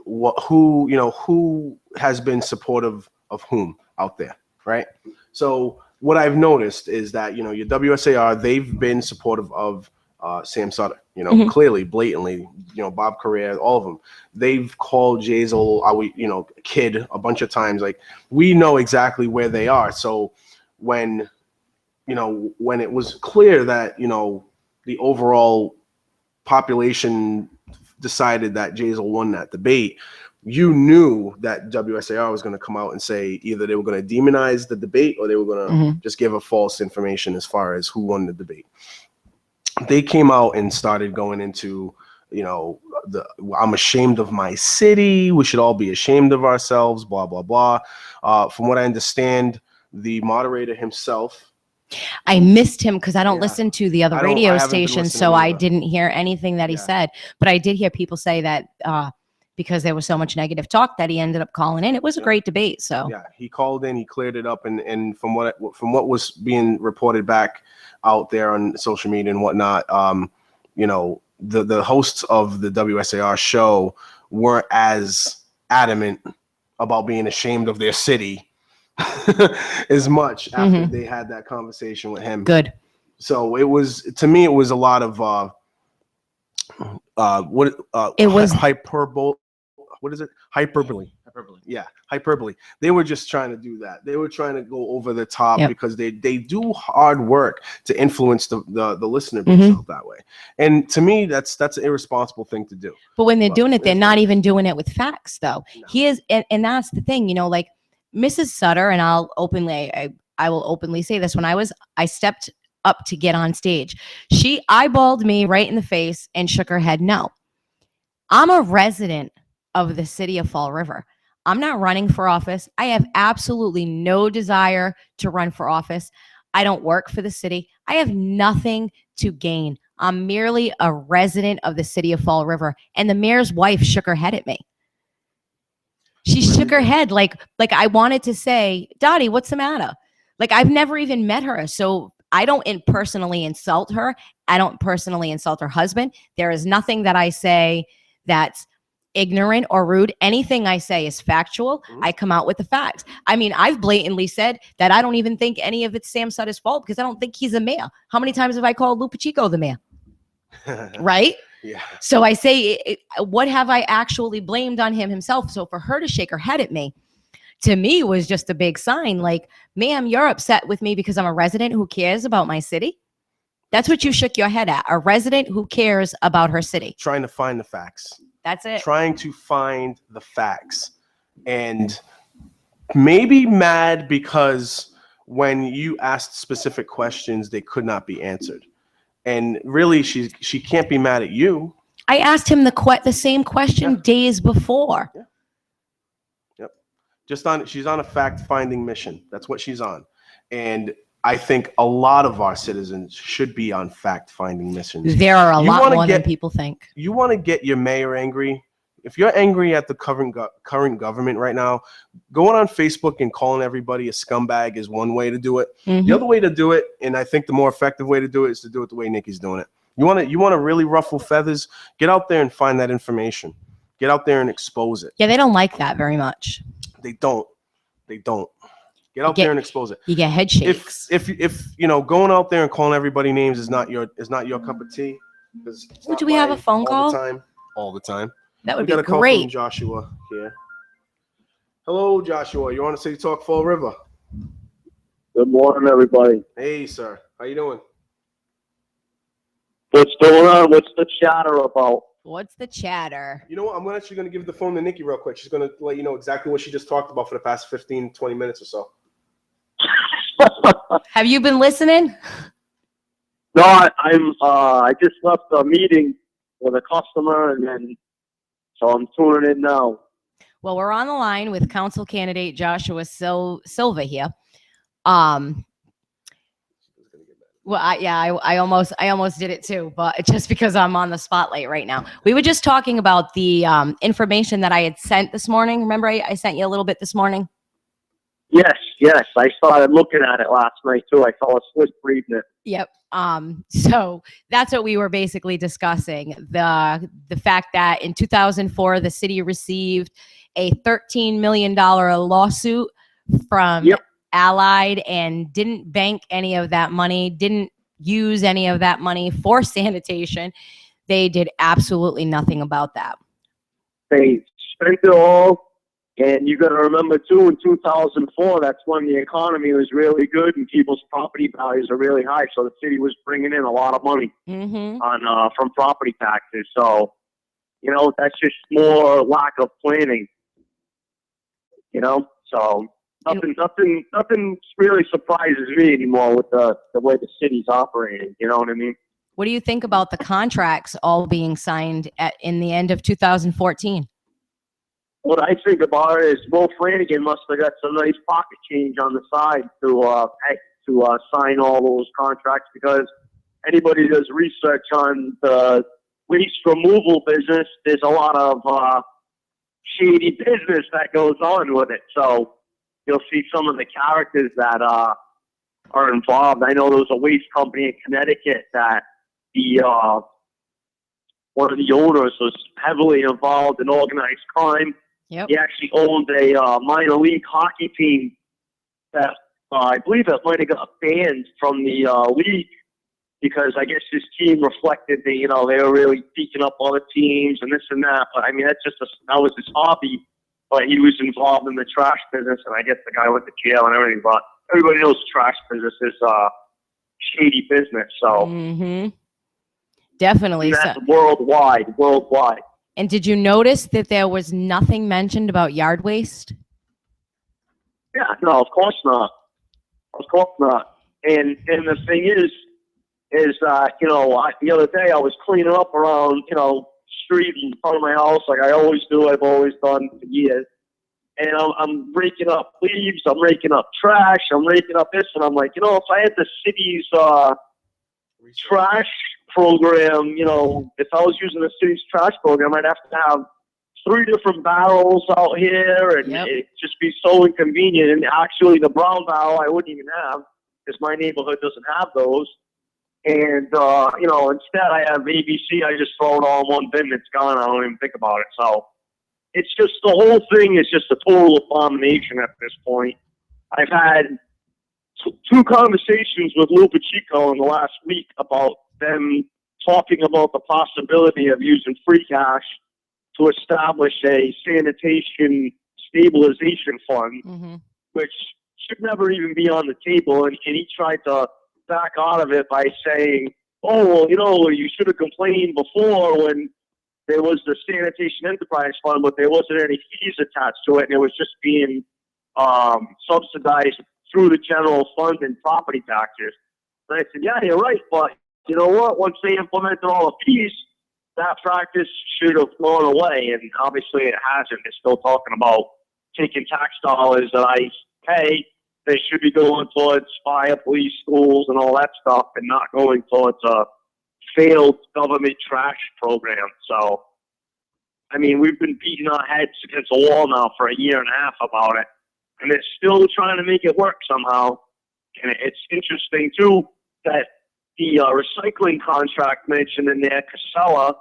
who has been supportive of whom out there, right? So what I've noticed is that, your WSAR, they've been supportive of Sam Sutter, clearly, blatantly, Bob Correa, all of them. They've called Jazel, kid a bunch of times. Like, we know exactly where they are. So when it was clear that, the overall population decided that Jazel won that debate, you knew that WSAR was going to come out and say either they were going to demonize the debate or they were going to just give a false information as far as who won the debate. They came out and started going into, I'm ashamed of my city. We should all be ashamed of ourselves, blah, blah, blah. From what I understand, the moderator himself, I missed him because I don't listen to the other radio stations, so I didn't hear anything that he said. But I did hear people say that because there was so much negative talk that he ended up calling in. It was a great debate. So yeah, he called in, he cleared it up, and from what was being reported back out there on social media and whatnot, the hosts of the WSAR show weren't as adamant about being ashamed of their city as much after they had that conversation with him. Good. So it was, to me, it was a lot of hyperbole. What is it? Hyperbole. Yeah, hyperbole. They were just trying to do that. They were trying to go over the top because they do hard work to influence the listener base out that way. And to me, that's an irresponsible thing to do. But when they're doing it, they're not even doing it with facts, though. No. He is, and that's the thing, like Mrs. Sutter, and I will openly say this: when I stepped up to get on stage, she eyeballed me right in the face and shook her head no. I'm a resident of the city of Fall River. I'm not running for office. I have absolutely no desire to run for office. I don't work for the city. I have nothing to gain. I'm merely a resident of the city of Fall River. And the mayor's wife shook her head at me. She shook her head like I wanted to say, Dottie, what's the matter? Like, I've never even met her. So I don't personally insult her. I don't personally insult her husband. There is nothing that I say that's ignorant or rude. Anything I say is factual. I come out with the facts. I mean, I've blatantly said that I don't even think any of it's Sam Sutter's fault because I don't think he's a mayor. How many times have I called Lou Pacheco the mayor? Right? Yeah. So I say, what have I actually blamed on him himself? So for her to shake her head at me, to me, was just a big sign. Like, ma'am, you're upset with me because I'm a resident who cares about my city. That's what you shook your head at. A resident who cares about her city. Trying to find the facts. That's it. Trying to find the facts. And maybe mad because when you asked specific questions, they could not be answered. And really, she can't be mad at you. I asked him the same question days before. Yeah. Yep. She's on a fact-finding mission. That's what she's on. And I think a lot of our citizens should be on fact-finding missions. There are a lot more than people think. You want to get your mayor angry? If you're angry at the current government right now, going on Facebook and calling everybody a scumbag is one way to do it. The other way to do it, and I think the more effective way to do it, is to do it the way Nikki's doing it. You want to really ruffle feathers? Get out there and find that information. Get out there and expose it. Yeah, they don't like that very much. They don't. Get out there and expose it. You get head shakes. If going out there and calling everybody names is not your cup of tea. Do we have a phone call? All the time. That would We got be a call great. from Joshua here. Hello, Joshua. You're on the City Talk Fall River. Good morning, everybody. Hey, sir. How you doing? What's going on? What's the chatter about? What's the chatter? You know what? I'm actually going to give the phone to Nikki real quick. She's going to let you know exactly what she just talked about for the past 15, 20 minutes or so. Have you been listening? No, I just left a meeting with a customer, and so I'm tuning in now. Well, we're on the line with council candidate Joshua Silva here. Well, I almost did it too, but just because I'm on the spotlight right now. We were just talking about the information that I had sent this morning. Remember, I sent you a little bit this morning? Yes. I started looking at it last night too. I fell asleep reading it. Yep. So that's what we were basically discussing. The fact that in 2004, the city received a $13 million lawsuit from Allied and didn't bank any of that money, didn't use any of that money for sanitation. They did absolutely nothing about that. They spent it all. And you got to remember, too, in 2004, that's when the economy was really good and people's property values are really high. So the city was bringing in a lot of money from property taxes. So, that's just more lack of planning. So nothing really surprises me anymore with the way the city's operating. You know what I mean? What do you think about the contracts all being signed in the end of 2014? What I think about it is Will Flanagan must have got some nice pocket change on the side to sign all those contracts, because anybody does research on the waste removal business, there's a lot of shady business that goes on with it. So you'll see some of the characters that are involved. I know there was a waste company in Connecticut that one of the owners was heavily involved in organized crime. Yep. He actually owned a minor league hockey team that I believe it might have got banned from the league because I guess his team reflected they were really beating up other teams and this and that. But I mean, that was his hobby. But he was involved in the trash business, and I guess the guy went to jail and everything. But everybody knows trash business is shady business. So definitely, that's worldwide. And did you notice that there was nothing mentioned about yard waste? Yeah, no, of course not. And the thing is the other day I was cleaning up around, street in front of my house like I always do. I've always done for years. and I'm raking up leaves, I'm raking up trash, I'm raking up this, and I'm like, if I had the city's trash program, if I was using the city's trash program, I'd have to have 3 different barrels out here, and it'd just be so inconvenient. And actually, the brown barrel I wouldn't even have, because my neighborhood doesn't have those. And, instead I have ABC, I just throw it all in one bin, it's gone, I don't even think about it. So it's just, the whole thing is just a total abomination at this point. I've had 2 conversations with Lou Pacheco in the last week about them talking about the possibility of using free cash to establish a sanitation stabilization fund, which should never even be on the table. And he tried to back out of it by saying, oh, well, you should have complained before when there was the Sanitation Enterprise Fund, but there wasn't any fees attached to it, and it was just being subsidized through the general fund and property taxes. And I said, yeah, you're right, but you know what? Once they implemented all the fees, that practice should have gone away, and obviously it hasn't. They're still talking about taking tax dollars that I pay. They should be going towards fire, police, schools, and all that stuff, and not going towards a failed government trash program. So, I mean, we've been beating our heads against the wall now for 1.5 years about it, and they're still trying to make it work somehow. And it's interesting, too, that the recycling contract mentioned in there, Casella,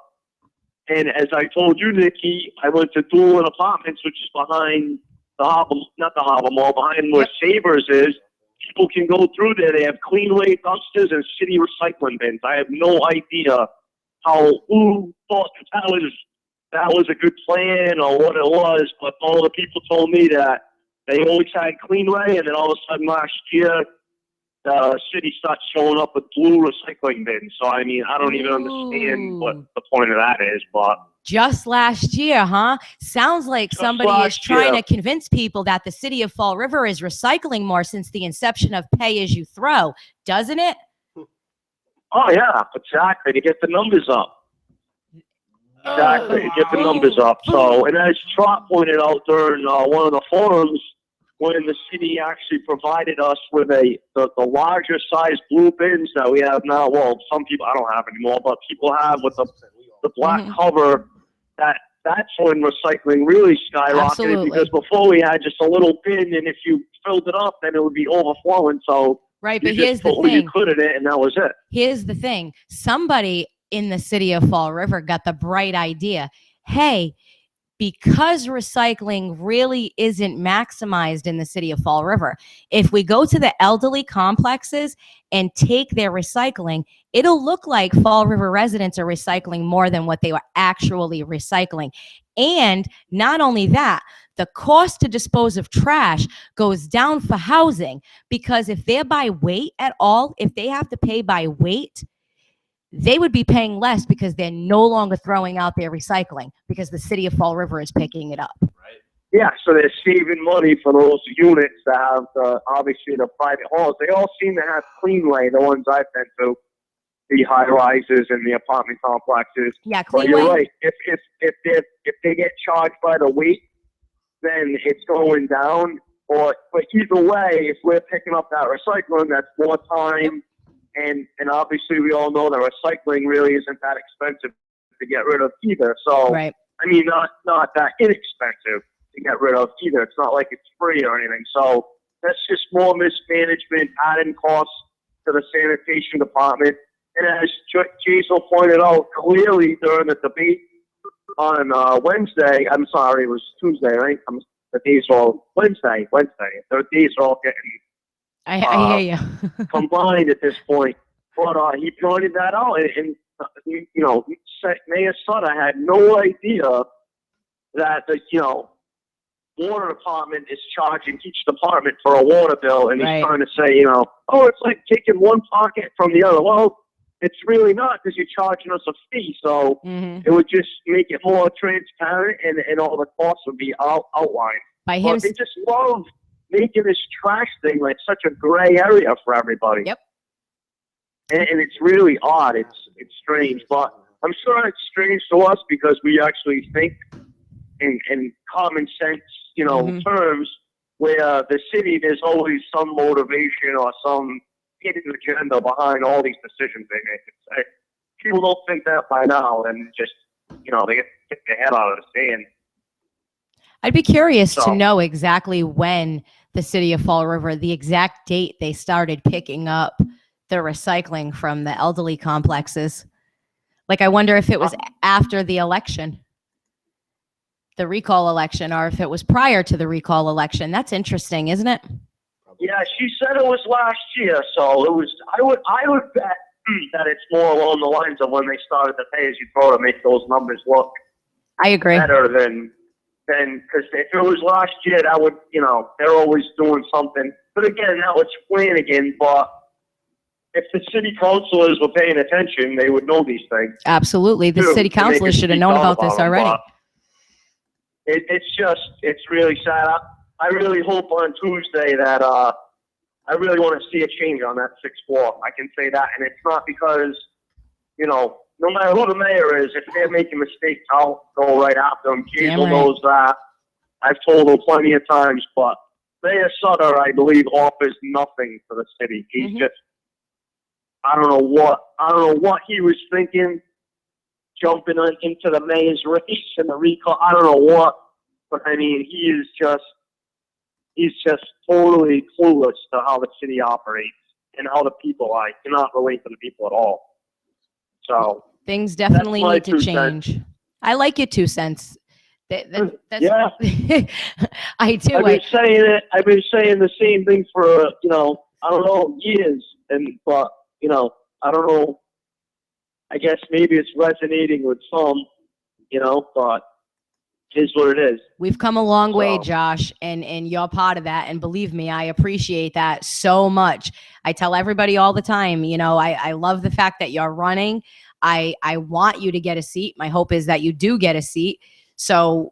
and as I told you, Nikki, I went to Doolin Apartments, which is behind the Harbor, not the Harbor Mall, behind where Sabres is. People can go through there. They have cleanway dumpsters and city recycling bins. I have no idea who thought that was a good plan or what it was, but all the people told me that they always had cleanway, and then all of a sudden last year, the city starts showing up with blue recycling bins. So, I mean, I don't even understand what the point of that is, but... Just last year, huh? Sounds like somebody is trying to convince people that the city of Fall River is recycling more since the inception of pay as you throw, doesn't it? Oh, yeah, exactly, to get the numbers up. Exactly, to get the numbers up. So, and as Trot pointed out during one of the forums, when the city actually provided us with the larger size blue bins that we have now. Well, some people, I don't have anymore, but people have with the black cover, that's when recycling really skyrocketed. Absolutely. Because before we had just a little bin, and if you filled it up, then it would be overflowing. So right, but here's the thing. You put it in, and that was it. Here's the thing. Somebody in the city of Fall River got the bright idea. Hey, because recycling really isn't maximized in the city of Fall River, if we go to the elderly complexes and take their recycling, it'll look like Fall River residents are recycling more than what they were actually recycling. And not only that, the cost to dispose of trash goes down for housing, because if they're by weight at all, if they have to pay by weight, they would be paying less because they're no longer throwing out their recycling because the city of Fall River is picking it up. Right. Yeah, so they're saving money for those units that have, obviously, the private halls. They all seem to have cleanway, the ones I've been to, the high-rises and the apartment complexes. Yeah, cleanway. But you're right. If they get charged by the weight, then it's going down. But either way, if we're picking up that recycling, that's more time. And obviously, we all know that recycling really isn't that expensive to get rid of either. So, right. I mean, not that inexpensive to get rid of either. It's not like it's free or anything. So that's just more mismanagement, adding costs to the sanitation department. And as Jason pointed out clearly during the debate on Wednesday, I'm sorry, it was Tuesday, right? The days are all Wednesday. The days are all getting I hear you. combined at this point. But he pointed that out, and Mayor Sutter had no idea that the water department is charging each department for a water bill, and he's trying to say, oh, it's like taking one pocket from the other. Well, it's really not, because you're charging us a fee. So it would just make it more transparent, and all the costs would be outlined. By him, they just love making this trash thing like such a gray area for everybody. Yep. And it's really odd. It's strange, but I'm sure it's strange to us because we actually think and common sense terms where the city, there's always some motivation or some hidden agenda behind all these decisions they make. It's like, people don't think that by now, and just, they get their head out of the sand. I'd be curious to know exactly when the city of Fall River, the exact date they started picking up the recycling from the elderly complexes. Like, I wonder if it was after the election, the recall election, or if it was prior to the recall election. That's interesting, isn't it? Yeah, she said it was last year, so it was. I would bet that it's more along the lines of when they started the pay-as-you-throw to make those numbers look. I agree. Better than because if it was last year, that would they're always doing something. But again, that was Flanagan. But if the city councilors were paying attention, they would know these things. Absolutely, the city councilors should have known about this already. It's really sad. I really hope on Tuesday that I really want to see a change on that 6-4. I can say that, and it's not because no matter who the mayor is, if they're making mistakes, I'll go right after them. Jason knows that. I've told him plenty of times, but Mayor Sutter, I believe, offers nothing for the city. He's just, I don't know what he was thinking, jumping into the mayor's race and the recall. I don't know what, but I mean, he's just totally clueless to how the city operates and how the people are. I cannot relate to the people at all. So things definitely need to change. Cents. I like your 2 cents. That's, yeah, I do. I've been saying the same thing for I don't know, years, but I don't know. I guess maybe it's resonating with some, but it is what it is. We've come a long way, Josh, and you're part of that. And believe me, I appreciate that so much. I tell everybody all the time, I love the fact that you're running. I want you to get a seat. My hope is that you do get a seat so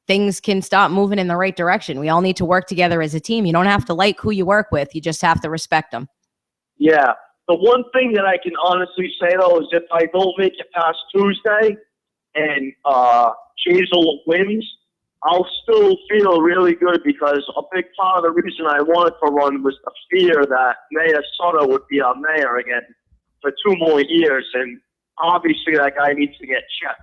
things can start moving in the right direction. We all need to work together as a team. You don't have to like who you work with. You just have to respect them. Yeah. The one thing that I can honestly say, though, is if I don't make it past Tuesday and Hazel wins, I'll still feel really good because a big part of the reason I wanted to run was the fear that Mayor Sutter would be our mayor again for 2 more years. And obviously that guy needs to get checked.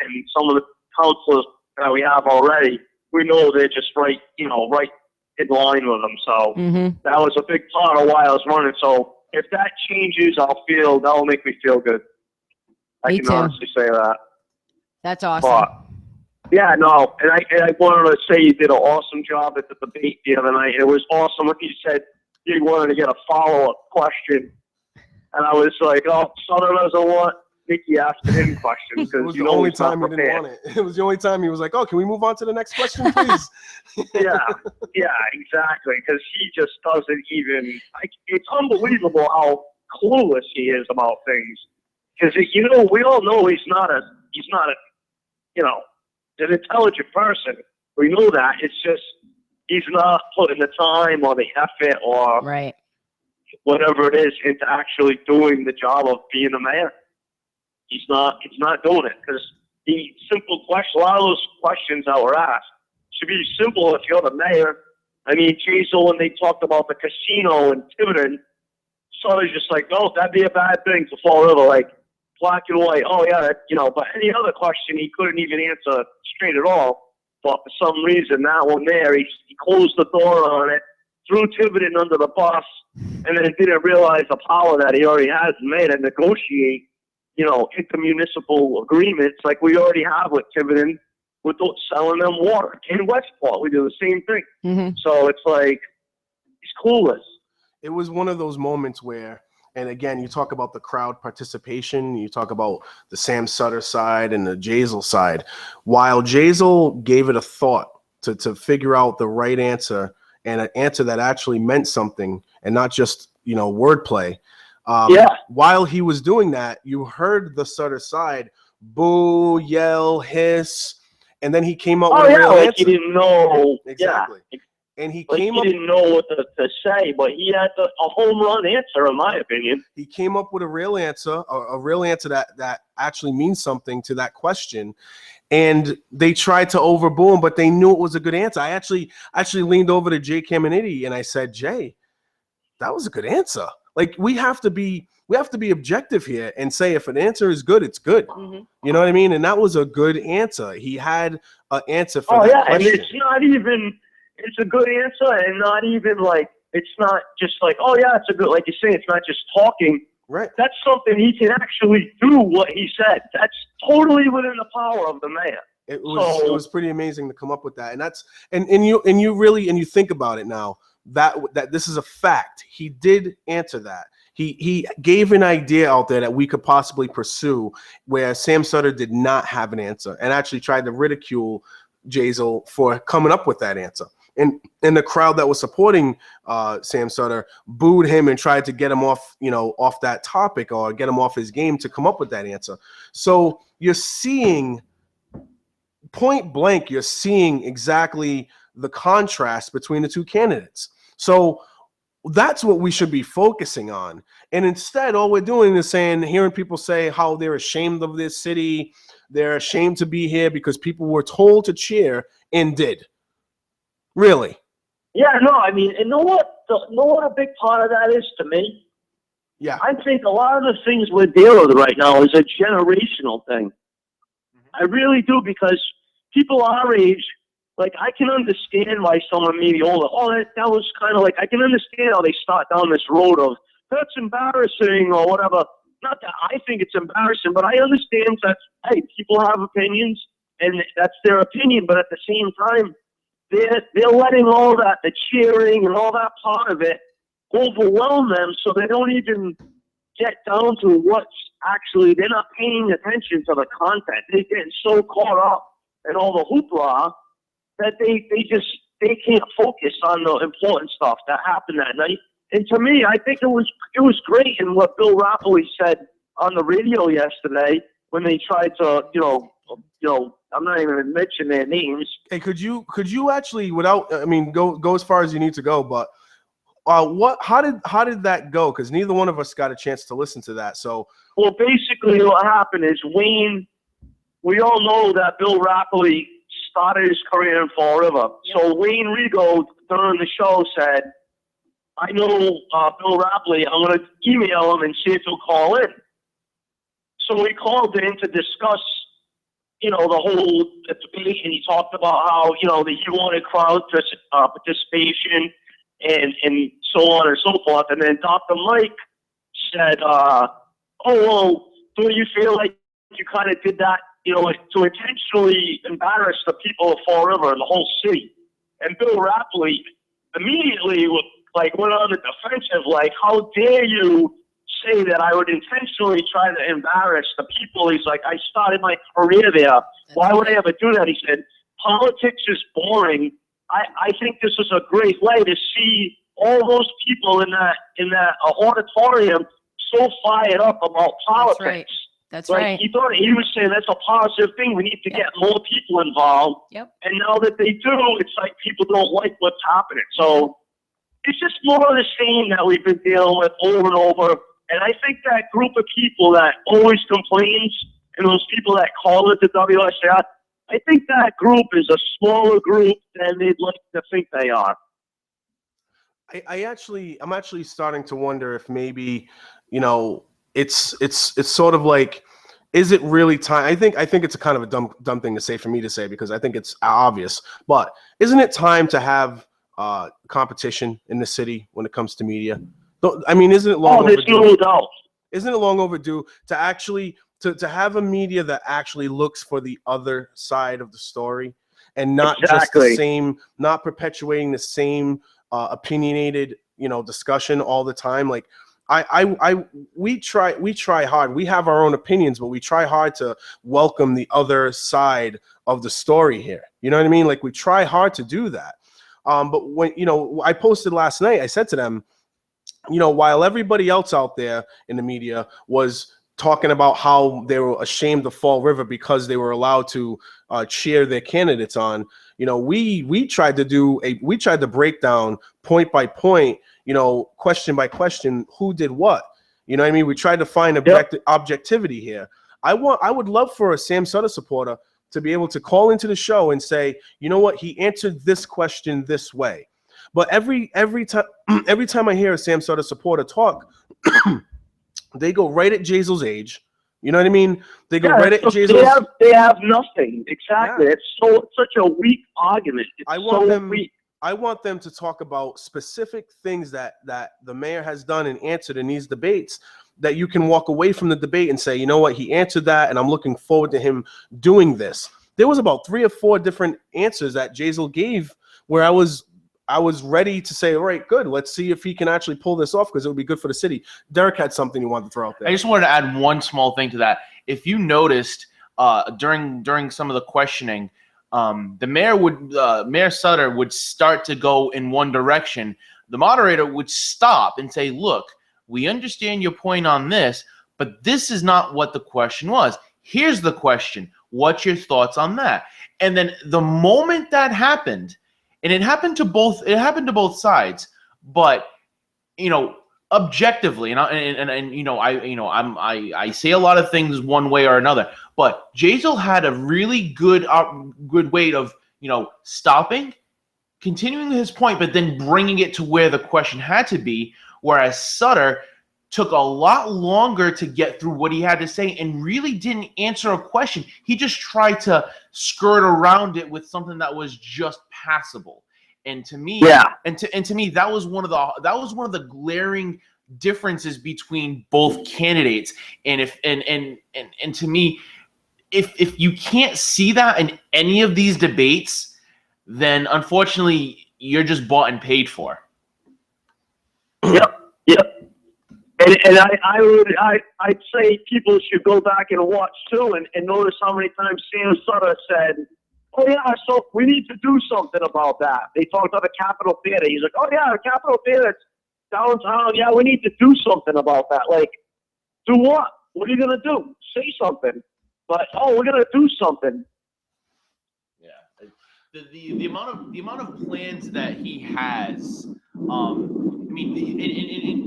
And some of the councilors that we have already, we know they're just right in line with them. So that was a big part of why I was running. So if that changes, that'll make me feel good. I can honestly say that. That's awesome. But, yeah, no, and I wanted to say you did an awesome job at the debate the other night. It was awesome when you said you wanted to get a follow-up question. And I was like, Sutter doesn't want Nicky asking him questions. It was the only time he didn't want it. It was the only time he was like, can we move on to the next question, please? yeah, exactly. Because he just doesn't even it's unbelievable how clueless he is about things. Because, we all know he's not an intelligent person. We know that. It's just he's not putting the time or the effort or whatever it is into actually doing the job of being a mayor. He's not doing it because the simple question, a lot of those questions that were asked should be simple if you're the mayor. I mean, Hazel, when they talked about the casino in Tiverton, Sutter's just like, no, that'd be a bad thing to Fall River, like black and white. Oh yeah, but any other question he couldn't even answer straight at all. But for some reason, that one there, he closed the door on it, threw Tiverton under the bus, and then didn't realize the power that he already has made and negotiate, intermunicipal agreements like we already have with Tiverton with selling them water. In Westport, we do the same thing. So it's like, he's clueless. It was one of those moments where, and again, you talk about the crowd participation, you talk about the Sam Sutter side and the Jazel side. While Jazel gave it a thought to figure out the right answer and an answer that actually meant something and not just, wordplay. While he was doing that, you heard the Sutter side boo, yell, hiss, and then he came up with a real answer. He didn't know. Exactly. Yeah. And he didn't know what to say, but he had a home run answer, in my opinion. He came up with a real answer, a real answer that actually means something to that question. and they tried to overboo him, but they knew it was a good answer. I actually leaned over to Jay Caminiti and I said, Jay, that was a good answer. Like, we have to be objective here and say if an answer is good, it's good. Mhm. You know what I mean? And that was a good answer. He had an answer for that question. And it's not even, it's a good answer, and not even like, it's not just like, oh yeah, it's a good, like you say, it's not just talking. Right. That's something he can actually do what he said. That's totally within the power of the man. It was pretty amazing to come up with that. And that's and you think about it now, that this is a fact. He did answer that. He gave an idea out there that we could possibly pursue where Sam Sutter did not have an answer, and actually tried to ridicule Jazel for coming up with that answer. And the crowd that was supporting Sam Sutter booed him and tried to get him off that topic or get him off his game to come up with that answer. So you're seeing point blank, you're seeing exactly the contrast between the two candidates. So that's what we should be focusing on. And instead, all we're doing is hearing people say how they're ashamed of this city. They're ashamed to be here because people were told to cheer and did. Really? Yeah, no, I mean, and know what a big part of that is to me? Yeah. I think a lot of the things we're dealing with right now is a generational thing. I really do, because people our age, like, I can understand why someone maybe older, that was kind of like, I can understand how they start down this road of, that's embarrassing or whatever. Not that I think it's embarrassing, but I understand that, hey, people have opinions, and that's their opinion, but at the same time, they're letting all that, the cheering and all that part of it, overwhelm them, so they don't even get down to what's actually, they're not paying attention to the content. They're getting so caught up in all the hoopla that they can't focus on the important stuff that happened that night. And to me, I think it was great in what Bill Rapoli said on the radio yesterday when they tried to, I'm not even going to mention their names. Hey, could you actually, without, go as far as you need to go, but how did that go? Because neither one of us got a chance to listen to that. So, well, basically what happened is Wayne, we all know that Bill Rapoli started his career in Fall River. Yep. So Wayne Rigo during the show said, I know Bill Rapoli, I'm going to email him and see if he'll call in. So we called in to discuss, the whole debate, and he talked about how, that he wanted crowd participation and so on and so forth. And then Dr. Mike said, do you feel like you kind of did that, to intentionally embarrass the people of Fall River and the whole city? And Bill Rapoli immediately went on the defensive, like, how dare you say that I would intentionally try to embarrass the people? He's like, I started my career there. Why would I ever do that? He said, politics is boring. I think this is a great way to see all those people in that auditorium so fired up about politics. That's right. He was saying that's a positive thing. We need to get more people involved. Yep. And now that they do, it's like people don't like what's happening. So it's just more of the same that we've been dealing with over and over. And I think that group of people that always complains, and those people that call it the WSA, I think that group is a smaller group than they'd like to think they are. I'm actually starting to wonder if maybe, it's sort of like, is it really time? I think it's a kind of a dumb thing to say for me to say, because I think it's obvious, but isn't it time to have competition in the city when it comes to media? Isn't it long overdue? No doubt. Isn't it long overdue to actually to have a media that actually looks for the other side of the story, and not just the same, not perpetuating the same opinionated, discussion all the time? Like, we try hard. We have our own opinions, but we try hard to welcome the other side of the story here. You know what I mean? Like, we try hard to do that. But when, I posted last night, I said to them, while everybody else out there in the media was talking about how they were ashamed of Fall River because they were allowed to cheer their candidates on, we tried to break down point by point, question by question, who did what. You know what I mean? We tried to find objectivity here. I would love for a Sam Sutter supporter to be able to call into the show and say, you know what, he answered this question this way. But every time I hear a Sam Sutter supporter talk, they go right at Jazel's age. You know what I mean? They go right at Jazel's. They have nothing. Exactly. Yeah. It's such a weak argument. It's I want weak. I want them to talk about specific things that the mayor has done and answered in these debates, that you can walk away from the debate and say, you know what, he answered that, and I'm looking forward to him doing this. There was about 3 or 4 different answers that Jazel gave where I was ready to say, all right, good, let's see if he can actually pull this off, because it would be good for the city. Derek had something he wanted to throw out there. I just wanted to add one small thing to that. If you noticed during some of the questioning, the Mayor Sutter would start to go in one direction. The moderator would stop and say, look, we understand your point on this, but this is not what the question was. Here's the question. What's your thoughts on that? And then the moment that happened, and it happened to both sides, but objectively, I say a lot of things one way or another, but Jazel had a really good way of stopping, continuing his point, but then bringing it to where the question had to be, whereas Sutter took a lot longer to get through what he had to say and really didn't answer a question. He just tried to skirt around it with something that was just passable. And to me, to me, that was one of the glaring differences between both candidates. And to me, if you can't see that in any of these debates, then unfortunately you're just bought and paid for. Yep. And I'd say people should go back and watch too, and notice how many times Sam Sutter said, oh yeah, so we need to do something about that. They talked about the Capitol Theater. He's like, oh yeah, the Capitol Theater downtown. Yeah, we need to do something about that. Like, do what? What are you gonna do? Say something. But we're gonna do something. Yeah, the amount of plans that he has.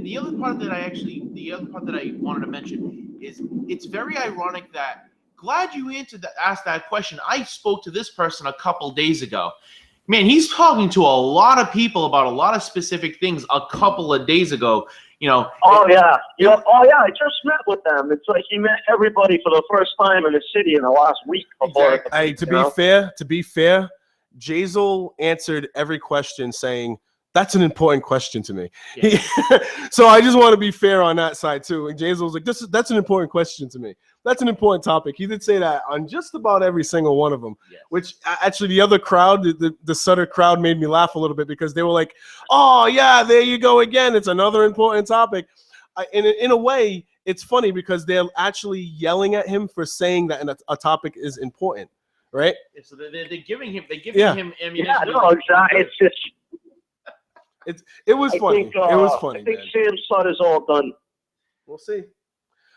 The other part that I wanted to mention is it's very ironic that. Glad you asked that question. I spoke to this person a couple days ago. Man, he's talking to a lot of people about a lot of specific things a couple of days ago. Oh yeah. I just met with them. It's like he met everybody for the first time in the city in the last week before. Exactly. Hey, to be fair, Jazel answered every question saying, that's an important question to me. Yeah. So I just want to be fair on that side too. And Jazel was like, that's an important question to me. That's an important topic. He did say that on just about every single one of them, yes. Which actually the other crowd, the Sutter crowd, made me laugh a little bit because they were like, oh yeah, there you go again. It's another important topic. In a way, it's funny because they're actually yelling at him for saying that a topic is important, right? Yeah, so they're giving him ammunition. Yeah, no, exactly. It's just. It was funny. It was funny. I think Sam Sutter's all done. We'll see.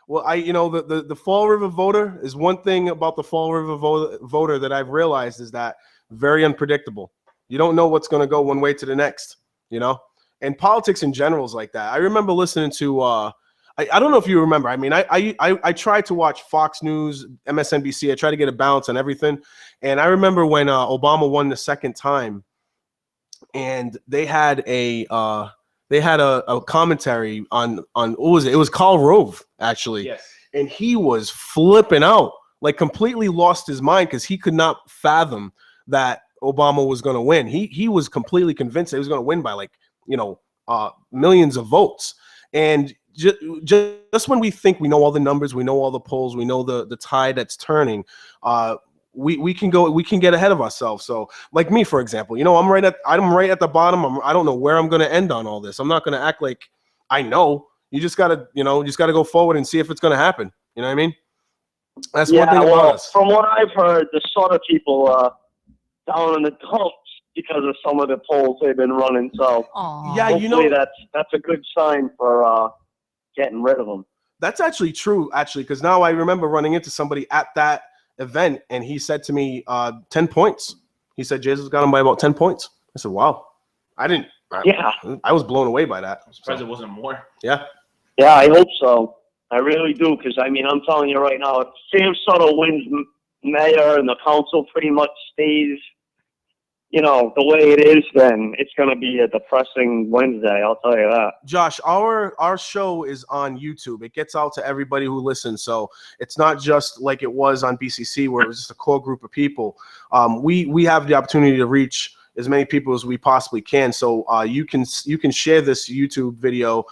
Well, the Fall River voter is one thing about the Fall River voter that I've realized is that very unpredictable. You don't know what's going to go one way to the next, and politics in general is like that. I remember listening to, I don't know if you remember. I mean, I tried to watch Fox News, MSNBC. I tried to get a balance on everything. And I remember when Obama won the second time, and they had a commentary on what was it? It was Karl Rove, actually. Yes. And he was flipping out, like completely lost his mind because he could not fathom that Obama was going to win. He was completely convinced that he was going to win by millions of votes. And just when we think we know all the numbers, we know all the polls, we know the tide that's turning, we can get ahead of ourselves. So like me, for example, I'm right at the bottom. I don't know where I'm going to end on all this. I'm not going to act like I know. You just got to go forward and see if it's going to happen. You know what I mean? That's one thing about us. From what I've heard, the sort of people down in the dumps because of some of the polls they've been running. So yeah, hopefully that's a good sign for getting rid of them. That's actually true, because now I remember running into somebody at that event, and he said to me, 10 points. He said Jazel's got him by about 10 points. I said, wow. I was blown away by that. I'm surprised it wasn't more. Yeah. Yeah, I hope so. I really do, because I'm telling you right now, if Sam Sutter wins mayor and the council pretty much stays, you know, the way it is, then it's going to be a depressing Wednesday. I'll tell you that. Josh, our show is on YouTube. It gets out to everybody who listens, so it's not just like it was on BCC where it was just a core group of people. We have the opportunity to reach as many people as we possibly can. So you can share this YouTube video.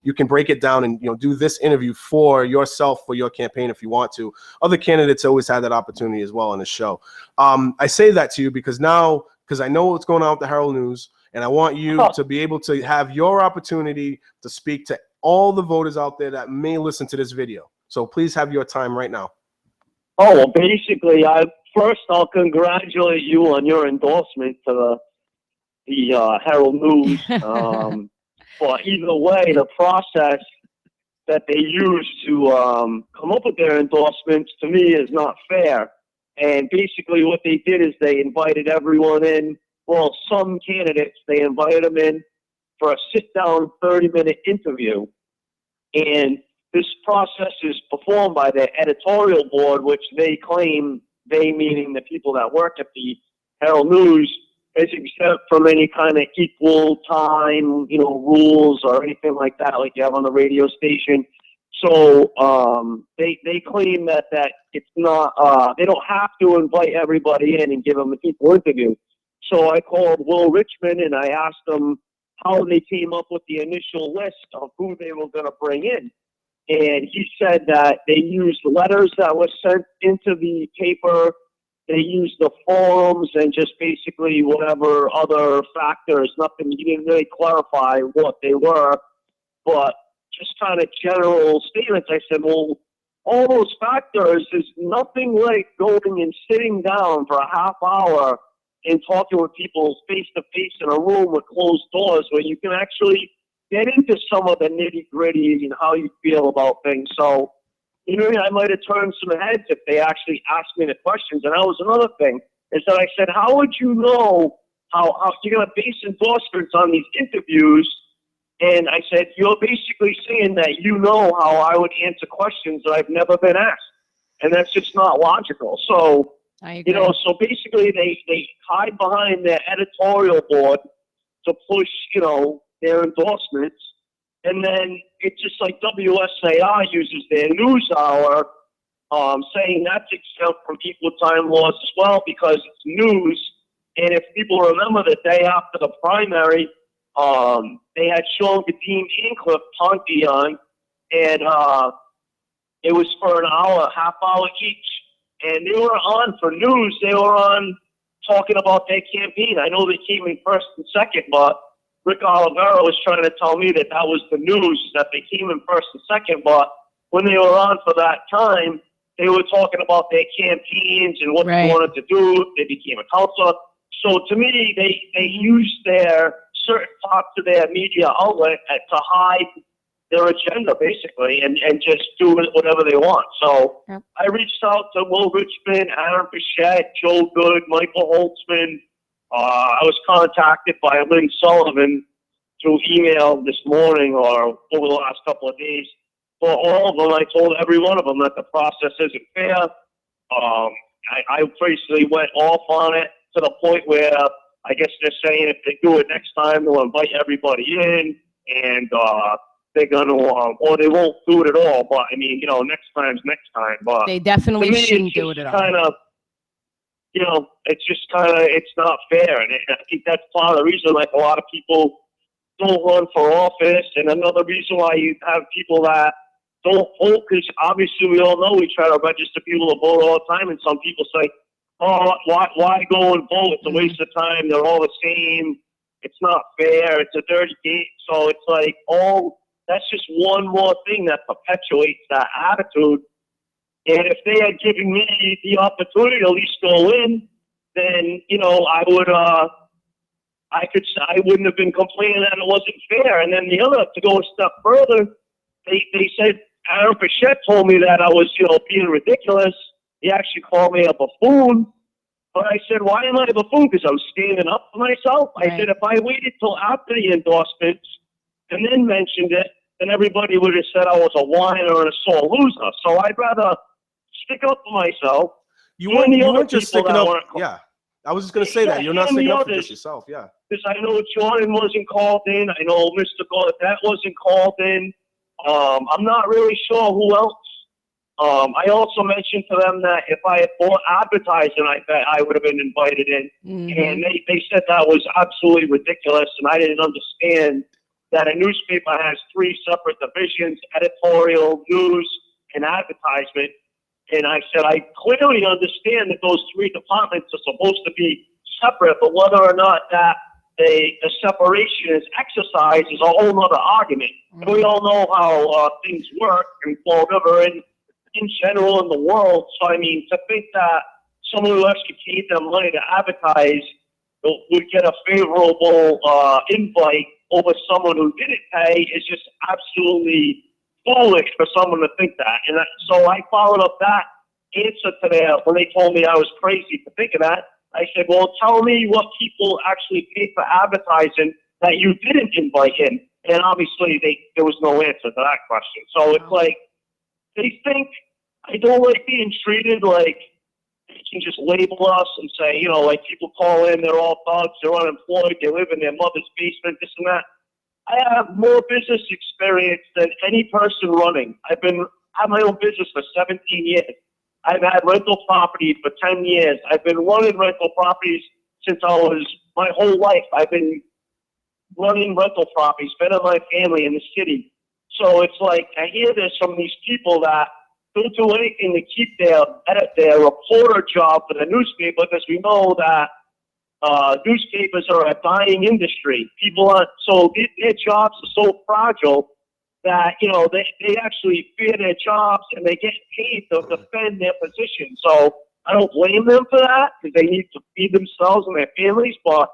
You can break it down and, you know, do this interview for yourself, for your campaign if you want to. Other candidates always had that opportunity as well on the show. I say that to you because I know what's going on with the Herald News, and I want you to be able to have your opportunity to speak to all the voters out there that may listen to this video. So please have your time right now. Oh, well, basically, I'll congratulate you on your endorsement to the Herald News. But either way, the process that they use to come up with their endorsements, to me, is not fair. And basically what they did is they invited everyone in. Well, some candidates, they invited them in for a sit-down 30-minute interview. And this process is performed by the editorial board, which they claim, they meaning the people that work at the Herald News, is exempt from any kind of equal time, you know, rules or anything like that, like you have on the radio station. So they claim that it's not, they don't have to invite everybody in and give them an equal interview. So I called Will Richmond and I asked them how they came up with the initial list of who they were going to bring in. And he said that they used letters that were sent into the paper. They used the forums and just basically whatever other factors, nothing, he didn't really clarify what they were, but just kind of general statements. I said, well, all those factors is nothing like going and sitting down for a half hour and talking with people face to face in a room with closed doors where you can actually get into some of the nitty gritty and how you feel about things. So, you know, I might have turned some heads if they actually asked me the questions. And that was another thing, is that I said, how would you know how you're going to base endorsements on these interviews? And I said, you're basically saying that you know how I would answer questions that I've never been asked. And that's just not logical. So, you know, so basically they hide behind their editorial board to push, you know, their endorsements. And then it's just like WSAR uses their news hour, saying that's exempt from equal time laws as well because it's news. And if people remember the day after the primary, they had Sean Kadeem and Cliff Ponte on, and it was for an hour, half hour each. And they were on for news. They were on talking about their campaign. I know they came in first and second, but Rick Oliveira was trying to tell me that was the news, that they came in first and second. But when they were on for that time, they were talking about their campaigns and what they wanted to do. They became a counselor. So to me, they used their certain parts of their media outlet to hide their agenda, basically, and just do whatever they want. So I reached out to Will Richmond, Aaron Pichette, Joe Good, Michael Holtzman. I was contacted by Lynn Sullivan through email this morning or over the last couple of days. For all of them, I told every one of them that the process isn't fair. I basically went off on it to the point where I guess they're saying if they do it next time, they'll invite everybody in, and they're going to, or they won't do it at all. But, I mean, you know, next time's next time. But they definitely shouldn't do it at all. Kind of, you know, it's just kind of, it's not fair. And I think that's part of the reason, like, a lot of people don't run for office. And another reason why you have people that don't vote, because obviously we all know we try to register people to vote all the time. And some people say, oh, why go and vote? It's a waste of time. They're all the same. It's not fair. It's a dirty game. So it's like, that's just one more thing that perpetuates that attitude. And if they had given me the opportunity to at least go in, then, you know, I wouldn't have been complaining that it wasn't fair. And then the other, to go a step further, they said, Aaron Pichette told me that I was, you know, being ridiculous. He actually called me a buffoon. But I said, why am I a buffoon? Because I'm standing up for myself. I said, if I waited till after the endorsements and then mentioned it, then everybody would have said I was a whiner and a sore loser. So I'd rather stick up for myself You and the you other weren't just people sticking that up. weren't- Yeah, I was just gonna say that you're not and the sticking up for others. just yourself. Yeah. Because I know Jordan wasn't called in. I know Mr. Gaudet wasn't called in. I'm not really sure who else. I also mentioned to them that if I had bought advertising, I bet I would have been invited in. Mm-hmm. And they said that was absolutely ridiculous, and I didn't understand that a newspaper has 3 separate divisions: editorial, news, and advertisement. And I said, I clearly understand that those 3 departments are supposed to be separate, but whether or not that the separation is exercised is a whole other argument. And we all know how things work in Fall River and in general in the world. So, I mean, to think that someone who actually gave them money to advertise would get a favorable invite over someone who didn't pay is just absolutely foolish for someone to think that. And so I followed up that answer to them when they told me I was crazy for thinking that. I said, well, tell me what people actually paid for advertising that you didn't invite in. And obviously there was no answer to that question. So it's like, they think I don't like being treated like they can just label us and say, you know, like people call in, they're all thugs, they're unemployed, they live in their mother's basement, this and that. I have more business experience than any person running. I've had my own business for 17 years. I've had rental properties for 10 years. I've been running rental properties since I was my whole life. I've been running rental properties, been in my family in the city. So it's like I hear this from these people that don't do anything to keep their reporter job for the newspaper, because we know that newspapers are a dying industry. People aren't, so their jobs are so fragile that, you know, they actually fear their jobs and they get paid to defend their position. So I don't blame them for that, because they need to feed themselves and their families. But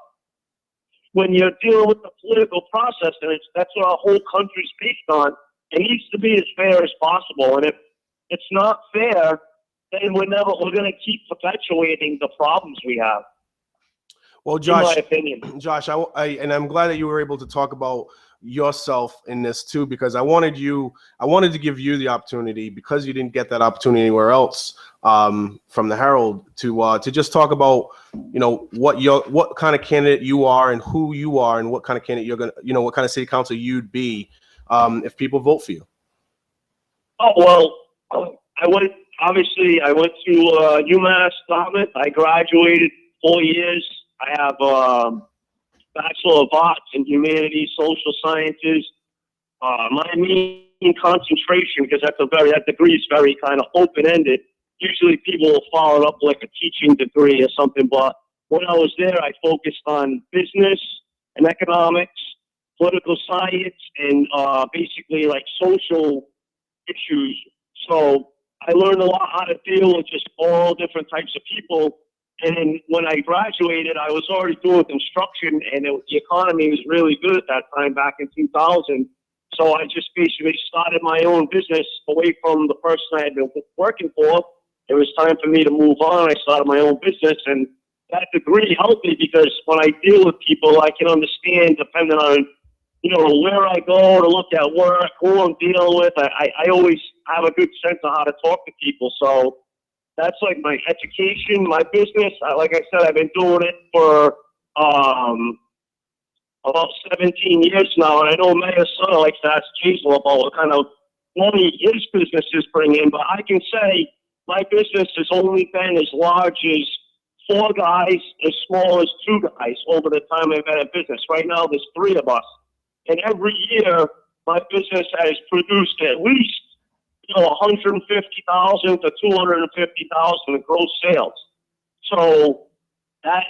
when you're dealing with the political process, and that's what our whole country's based on, it needs to be as fair as possible. And if it's not fair, then we're going to keep perpetuating the problems we have. Well, Josh, in my opinion. Josh, and I'm glad that you were able to talk about yourself in this too, because I wanted to give you the opportunity, because you didn't get that opportunity anywhere else, from the Herald, to just talk about, you know, what kind of candidate you are and who you are and what kind of candidate you're gonna, you know, what kind of city council you'd be if people vote for you. Oh, well, I went to UMass Dartmouth. I graduated 4 years. I have Bachelor of Arts in Humanities, Social Sciences. My main concentration, because that degree is very kind of open-ended. Usually people will follow it up like a teaching degree or something, but when I was there, I focused on business and economics, political science, and basically like social issues. So I learned a lot how to deal with just all different types of people. And when I graduated, I was already doing construction, and the economy was really good at that time back in 2000. So I just basically started my own business away from the person I had been working for. It was time for me to move on. I started my own business, and that degree helped me, because when I deal with people, I can understand, depending on, you know, where I go to look at work, who I'm dealing with. I always have a good sense of how to talk to people. So that's like my education, my business. Like I said, I've been doing it for about 17 years now, and I know Mayor Sutter likes to ask Jason about what kind of money his businesses bring in, but I can say my business has only been as large as 4 guys, as small as 2 guys over the time I've been in business. Right now, there's 3 of us, and every year my business has produced at least, you know, 150,000 to 250,000 in gross sales. So that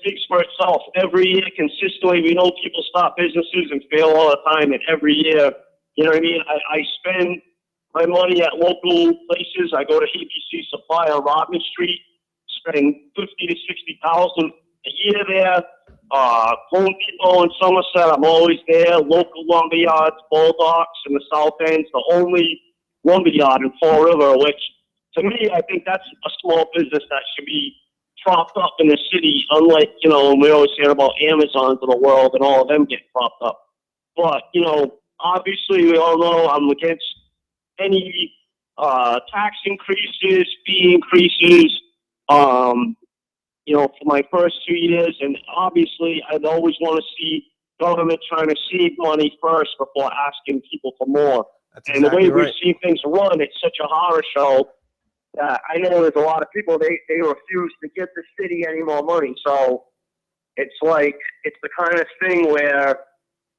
speaks for itself. Every year, consistently, we know people start businesses and fail all the time, and every year, you know what I mean? I spend my money at local places. I go to ABC Supply on Rodman Street, spend 50 to 60,000 a year there. Home Depot in Somerset, I'm always there. Local lumber yards, Bulldogs in the South End, the only lumber yard in Fall River, which to me, I think that's a small business that should be propped up in the city, unlike, you know, we always hear about Amazons of the world and all of them getting propped up. But, you know, obviously we all know I'm against any tax increases, fee increases, for my first 2 years. And obviously, I'd always want to see government trying to save money first before asking people for more. That's And the way exactly right. we've seen things run, it's such a horror show that I know there's a lot of people, they refuse to give the city any more money. So it's like, it's the kind of thing where,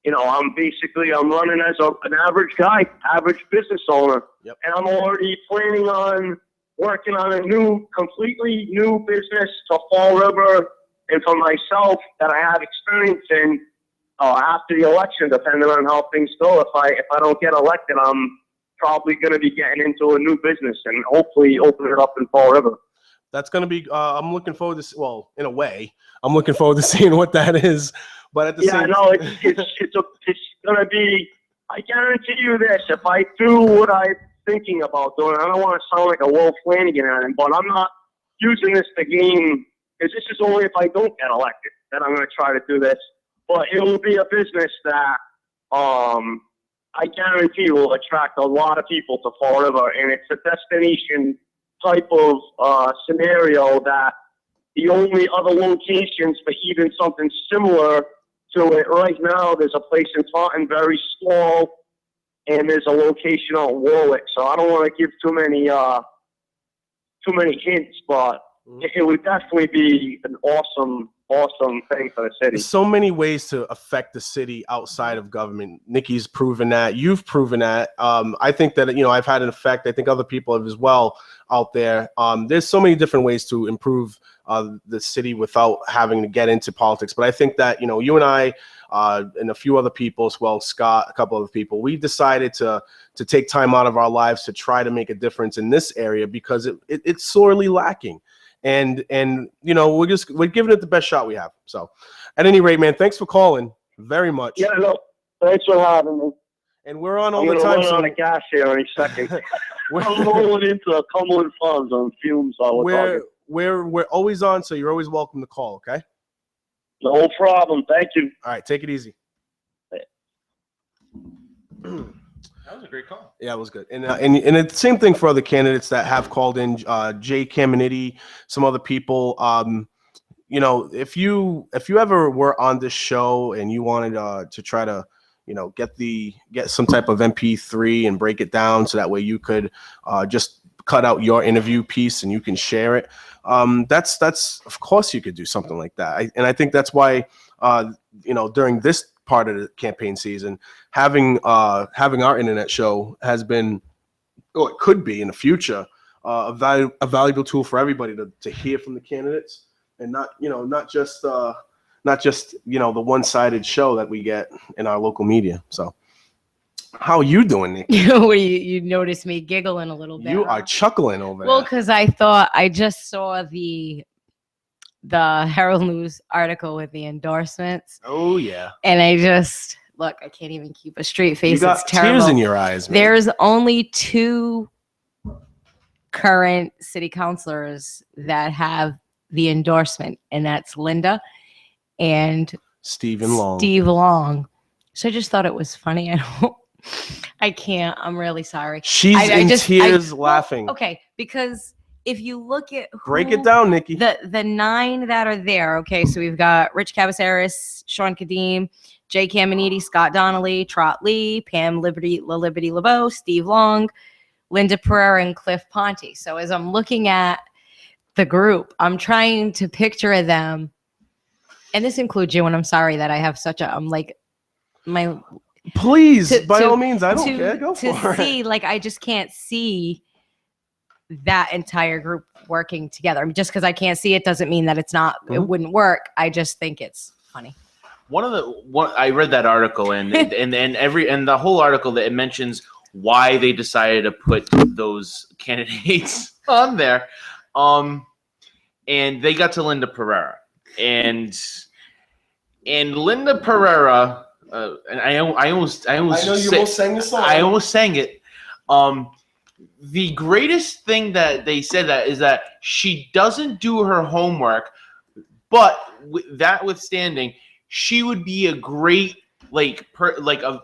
I'm running as an average guy, average business owner. Yep. And I'm already planning on working on a completely new business to Fall River and for myself that I have experience in after the election, depending on how things go. If I don't get elected, I'm probably going to be getting into a new business and hopefully open it up in Fall River. That's going to be, I'm looking forward to, well, in a way, I'm looking forward to seeing what that is. But at the same time, it's going to be, I guarantee you this, if I do what I'm thinking about doing, I don't want to sound like a Will Flanagan at him, but I'm not using this to gain, because this is only if I don't get elected that I'm going to try to do this. But it will be a business that I guarantee will attract a lot of people to Fall River, and it's a destination type of scenario that the only other locations for even something similar to it right now, there's a place in Taunton, very small, and there's a location out in Warwick. So I don't want to give too many hints, but it would definitely be an awesome thing for the city. There's so many ways to affect the city outside of government. Nikki's proven that. You've proven that. I think that, I've had an effect. I think other people have as well out there. There's so many different ways to improve the city without having to get into politics. But I think that, you and I and a few other people as well, Scott, a couple other people, we decided to take time out of our lives to try to make a difference in this area because it's sorely lacking. And we're giving it the best shot we have. So at any rate, man, thanks for calling very much. Yeah, no, thanks for having me. And we're on all I'm the gonna time. run So out of gas here any second. I'm rolling into Cumberland Farms on fumes. We're always on, so you're always welcome to call, okay? No problem. Thank you. All right, take it easy. That was a great call. Yeah, it was good. And it's the same thing for other candidates that have called in, Jay Caminiti, some other people. If you ever were on this show and you wanted to try to, get some type of MP3 and break it down so that way you could just cut out your interview piece and you can share it. That's of course you could do something like that. I think that's why, during this part of the campaign season, having our internet show has been, or it could be in the future, a valuable tool for everybody to hear from the candidates and not just the one-sided show that we get in our local media. So how are you doing, Nick? You noticed me giggling a little bit. You are chuckling over Well, there. because I thought I just saw the Herald News article with the endorsements. Oh yeah. And I just look, I can't even keep a straight face. You got it's terrible. tears in your eyes, man. There's only 2 current city councilors that have the endorsement, and that's Linda and Steve Long. Steve Long. So I just thought it was funny. I can't. I'm really sorry. She's in tears laughing. Okay, because if you look at Break it down, Nikki. the 9 that are there. Okay, so we've got Rich Cabaceras, Sean Kadim, Jay Caminiti, Scott Donnelly, Trot Lee, Pam Liberty LeBeau, Steve Long, Linda Pereira, and Cliff Ponte. So as I'm looking at the group, I'm trying to picture them, and this includes you. And I'm sorry that I have such a Please, by all means, I don't care. Go for see, it. Like I just can't see that entire group working together. I mean, just because I can't see it doesn't mean that it's not. Mm-hmm. It wouldn't work. I just think it's funny. I read that article and the whole article that it mentions why they decided to put those candidates on there. And they got to Linda Pereira and Linda Pereira. And I almost I know you almost sang the song. I almost sang it. The greatest thing that they said is that she doesn't do her homework, but that withstanding, she would be a great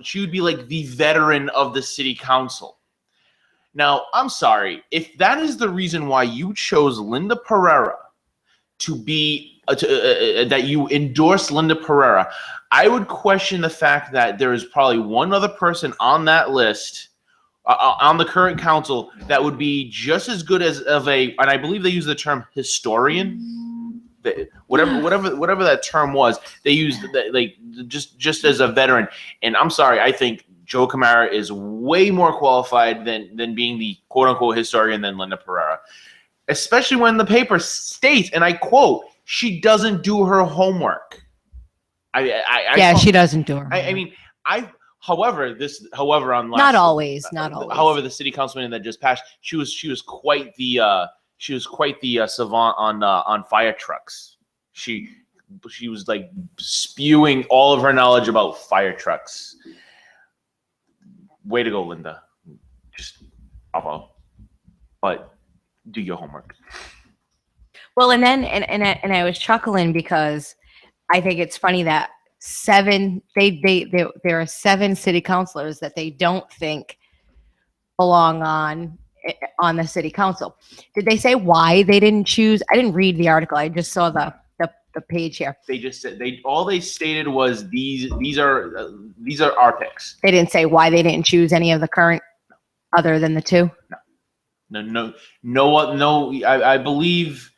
she would be like the veteran of the city council. Now, I'm sorry. If that is the reason why you chose Linda Pereira to be, that you endorsed Linda Pereira, I would question the fact that there is probably one other person on that list, on the current council, that would be just as good as and I believe they use the term historian. Whatever that term was, they used just as a veteran. And I'm sorry, I think Joe Camara is way more qualified than being the quote unquote historian than Linda Pereira, especially when the paper states, and I quote, she doesn't do her homework. She doesn't do her homework. However, on last, not always. However, the city councilman that just passed, she was quite the savant on fire trucks. She was like spewing all of her knowledge about fire trucks. Way to go, Linda. Just bravo. But do your homework. Well, and then and I was chuckling because I think it's funny that there are 7 city councilors that they don't think belong on the city council. Did they say why they didn't choose? I didn't read the article. I just saw the page here. They just said all they stated was these are our picks. They didn't say why they didn't choose any of the current other than the 2. No. I believe.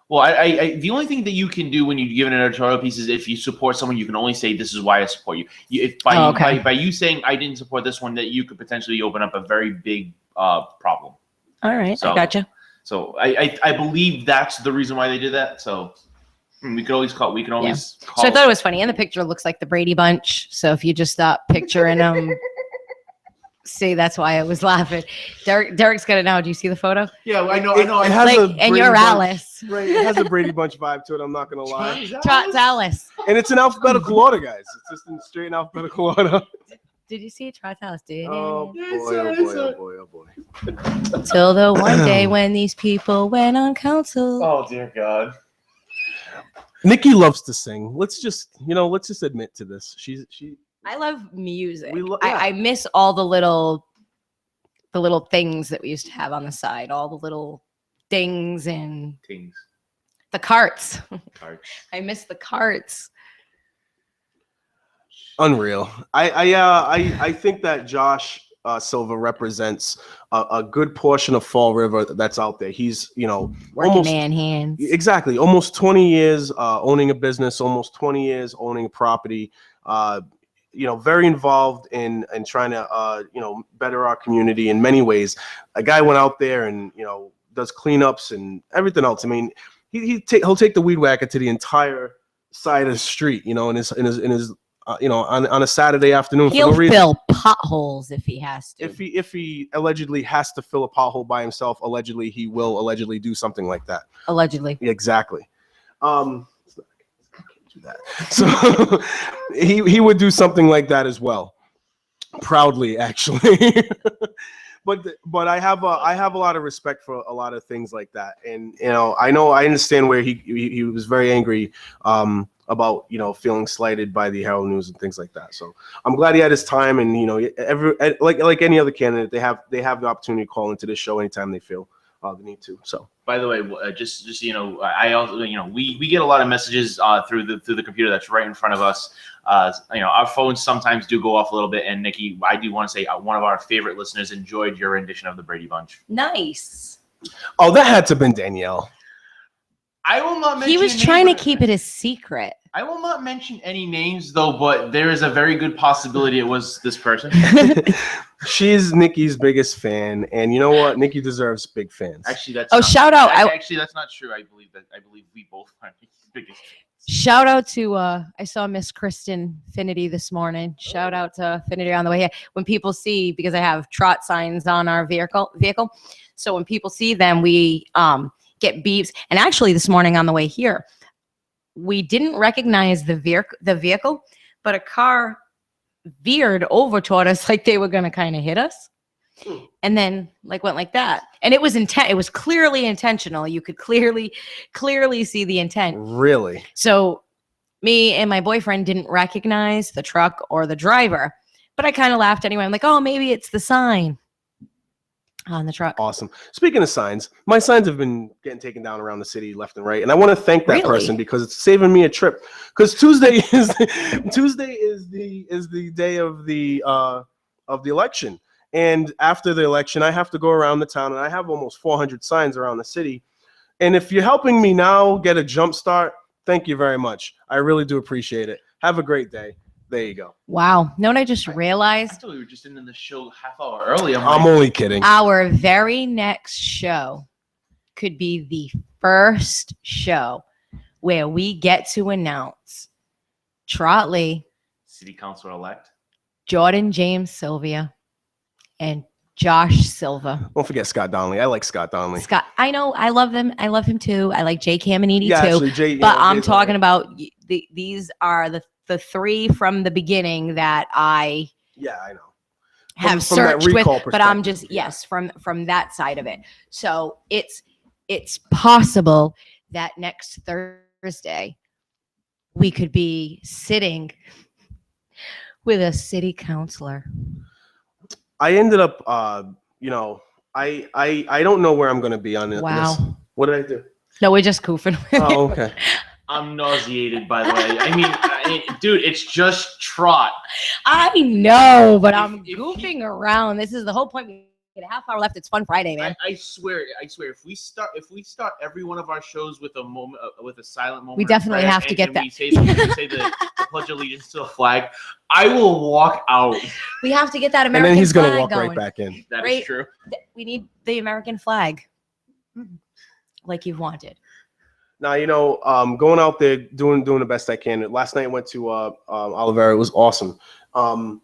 Well, I the only thing that you can do when you give an editorial piece is if you support someone, you can only say this is why I support you. By you saying I didn't support this one, that you could potentially open up a very big problem. All right, I gotcha. So I believe that's the reason why they did that. So we could always call. So I thought it was funny, and the picture looks like the Brady Bunch. So if you just stop picturing them. See, that's why I was laughing. Derek's got it now. Do you see the photo? Yeah, I know. It has and you're Alice. Right, it has a Brady Bunch vibe to it. I'm not gonna lie. Trot's Alice. And it's in alphabetical order, guys. It's just in straight in alphabetical order. Did you see Trot's Alice? Oh boy. Till the one day when these people went on council. Oh dear God. Nikki loves to sing. Let's just admit to this. I love music. Yeah. I miss all the little things that we used to have on the side, all the little dings and the carts. I miss the carts. Unreal. I think that Josh Silva represents a good portion of Fall River that's out there. He's working almost man hands. Exactly, almost 20 years owning a business, almost 20 years owning a property. Very involved in trying to better our community in many ways. A guy went out there and does cleanups and everything else. I mean, he'll take the weed whacker to the entire side of the street, in his on a Saturday afternoon. He'll fill potholes if he has to. If he allegedly has to fill a pothole by himself, allegedly he will allegedly do something like that. Allegedly. Exactly. That. So he would do something like that as well, proudly actually. but I have a lot of respect for a lot of things like that, and I understand where he was very angry about feeling slighted by the Herald News and things like that. So I'm glad he had his time, and like any other candidate, they have the opportunity to call into this show anytime they feel the need to. So. By the way, just I also we get a lot of messages through the computer that's right in front of us. Our phones sometimes do go off a little bit. And Nikki, I do want to say one of our favorite listeners enjoyed your rendition of the Brady Bunch. Nice. Oh, that had to have been Danielle. I will not mention. He was trying to keep it a secret. I will not mention any names though, but there is a very good possibility it was this person. She's Nikki's biggest fan, and you know what? Nikki deserves big fans. Actually, that's shout out! Actually, that's not true. I believe we both are Nikki's biggest fans. Shout out to I saw Miss Kristen Finity this morning. Shout out to Finity on the way here. When people see, because I have trot signs on our vehicle, so when people see them, we get beeps. And actually, this morning on the way here, we didn't recognize the vehicle, but a car veered over toward us like they were going to kind of hit us, and then went like that. And it was it was clearly intentional. You could clearly see the intent. Really? So me and my boyfriend didn't recognize the truck or the driver, but I kind of laughed anyway. I'm like, oh, maybe it's the sign. On the truck. Awesome. Speaking of signs, my signs have been getting taken down around the city left and right, and I want to thank that Really? person because it's saving me a trip. Because Tuesday is the day of the election, and after the election, I have to go around the town, and I have almost 400 signs around the city. And if you're helping me now get a jump start, thank you very much. I really do appreciate it. Have a great day. There you go. Wow. Know what I just I realized? thought we were just ending the show half hour early. I'm only kidding. Our very next show could be the first show where we get to announce Trottley, City Councilor elect. Jordan James Sylvia, and Josh Silva. Don't forget Scott Donnelly. I like Scott Donnelly. Scott, I know, I love them. I love him too. I like Jay Caminiti Yeah, too. actually, Jay. But I'm Jay's talking alright. about these are the three from the beginning that I Yeah, I know. have From that searched with, recall but I'm perspective, just yes from that side of it. So it's possible that next Thursday we could be sitting with a city councilor. I ended up, I don't know where I'm going to be on this. Wow. What did I do? No, we're just goofing. Oh, okay. I'm nauseated, by the way. I mean, dude, it's just trot. I know, but I'm If goofing around. This is the whole point. We get a half hour left. It's Fun Friday, man. I swear. If we start every one of our shows with a moment, with a silent moment, We of definitely prayer, have to get that. We say the Pledge of Allegiance to the flag. I will walk out. We have to get that And American then he's going to flag walk going. right back in. That is Right. true. We need the American flag, like you've wanted. Now, going out there, doing the best I can. Last night I went to Olivera. It was awesome. The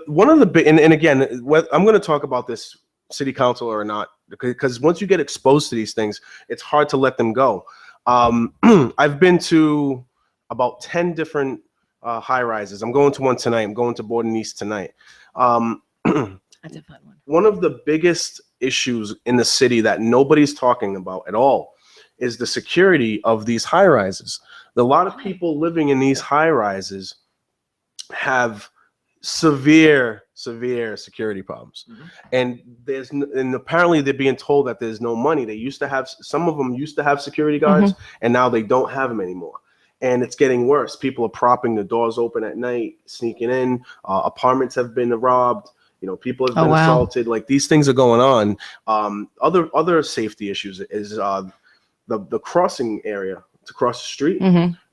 one of the big, and again, I'm going to talk about this city council or not, because once you get exposed to these things, it's hard to let them go. I've been to about 10 different high rises. I'm going to one tonight. I'm going to Borden East tonight. That's a fun one. One of the biggest issues in the city that nobody's talking about at all is the security of these high rises. A lot of people living in these high rises have severe security problems. Mm-hmm. And apparently they're being told that there's no money. Some of them used to have security guards, and now they don't have them anymore. And it's getting worse. People are propping the doors open at night, sneaking in. Apartments have been robbed. People have been assaulted. Like, these things are going on. Other safety issues is the crossing area to cross the street.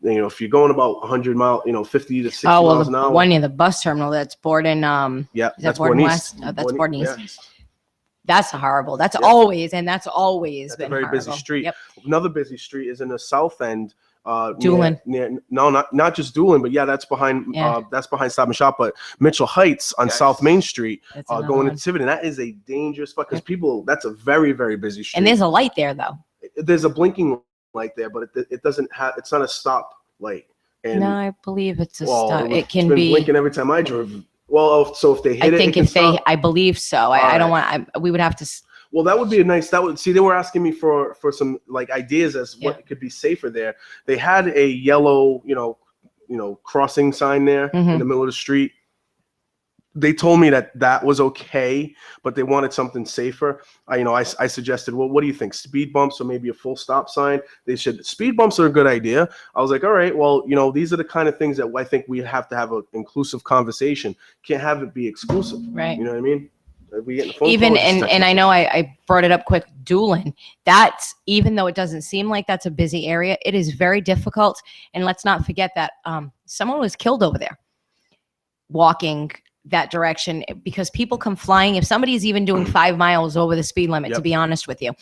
If you're going about 100 miles, 50 to 60 miles an hour. One near the bus terminal. That's Borden. Yeah, that's Borden West. East. That's Borden East. Yeah. That's horrible. That's Yeah. always been That's a very busy horrible. street. Yep. Another busy street is in the south end. Doolin. Not just Doolin, but that's behind Stop and Shop. But Mitchell Heights on Yes. South Main Street, That's another going one. to Tiverton. That is a dangerous spot because that's a very, very busy street. And there's a light there though. There's a blinking light there, but it doesn't have. It's not a stop light. And No, I believe it's a well, stop. It it's can been be. blinking every time I drove. Well, so if they hit I it, think it if can they, stop. I believe so. I don't want. We would have to. Well, that would be a nice. That would see. They were asking me for some like ideas as what could be safer there. They had a yellow, crossing sign there in the middle of the street. They told me that was okay, but they wanted something safer. I suggested, well, what do you think? Speed bumps or maybe a full stop sign? They said speed bumps are a good idea. I was like, all right, well, these are the kind of things that I think we have to have an inclusive conversation. Can't have it be exclusive. Right. You know what I mean? We getting a phone Even call, just text and I message. know I brought it up quick. Doolin. That's, even though it doesn't seem like that's a busy area, it is very difficult. And let's not forget that someone was killed over there walking that direction because people come flying. If somebody's even doing 5 miles over the speed limit, to be honest with you,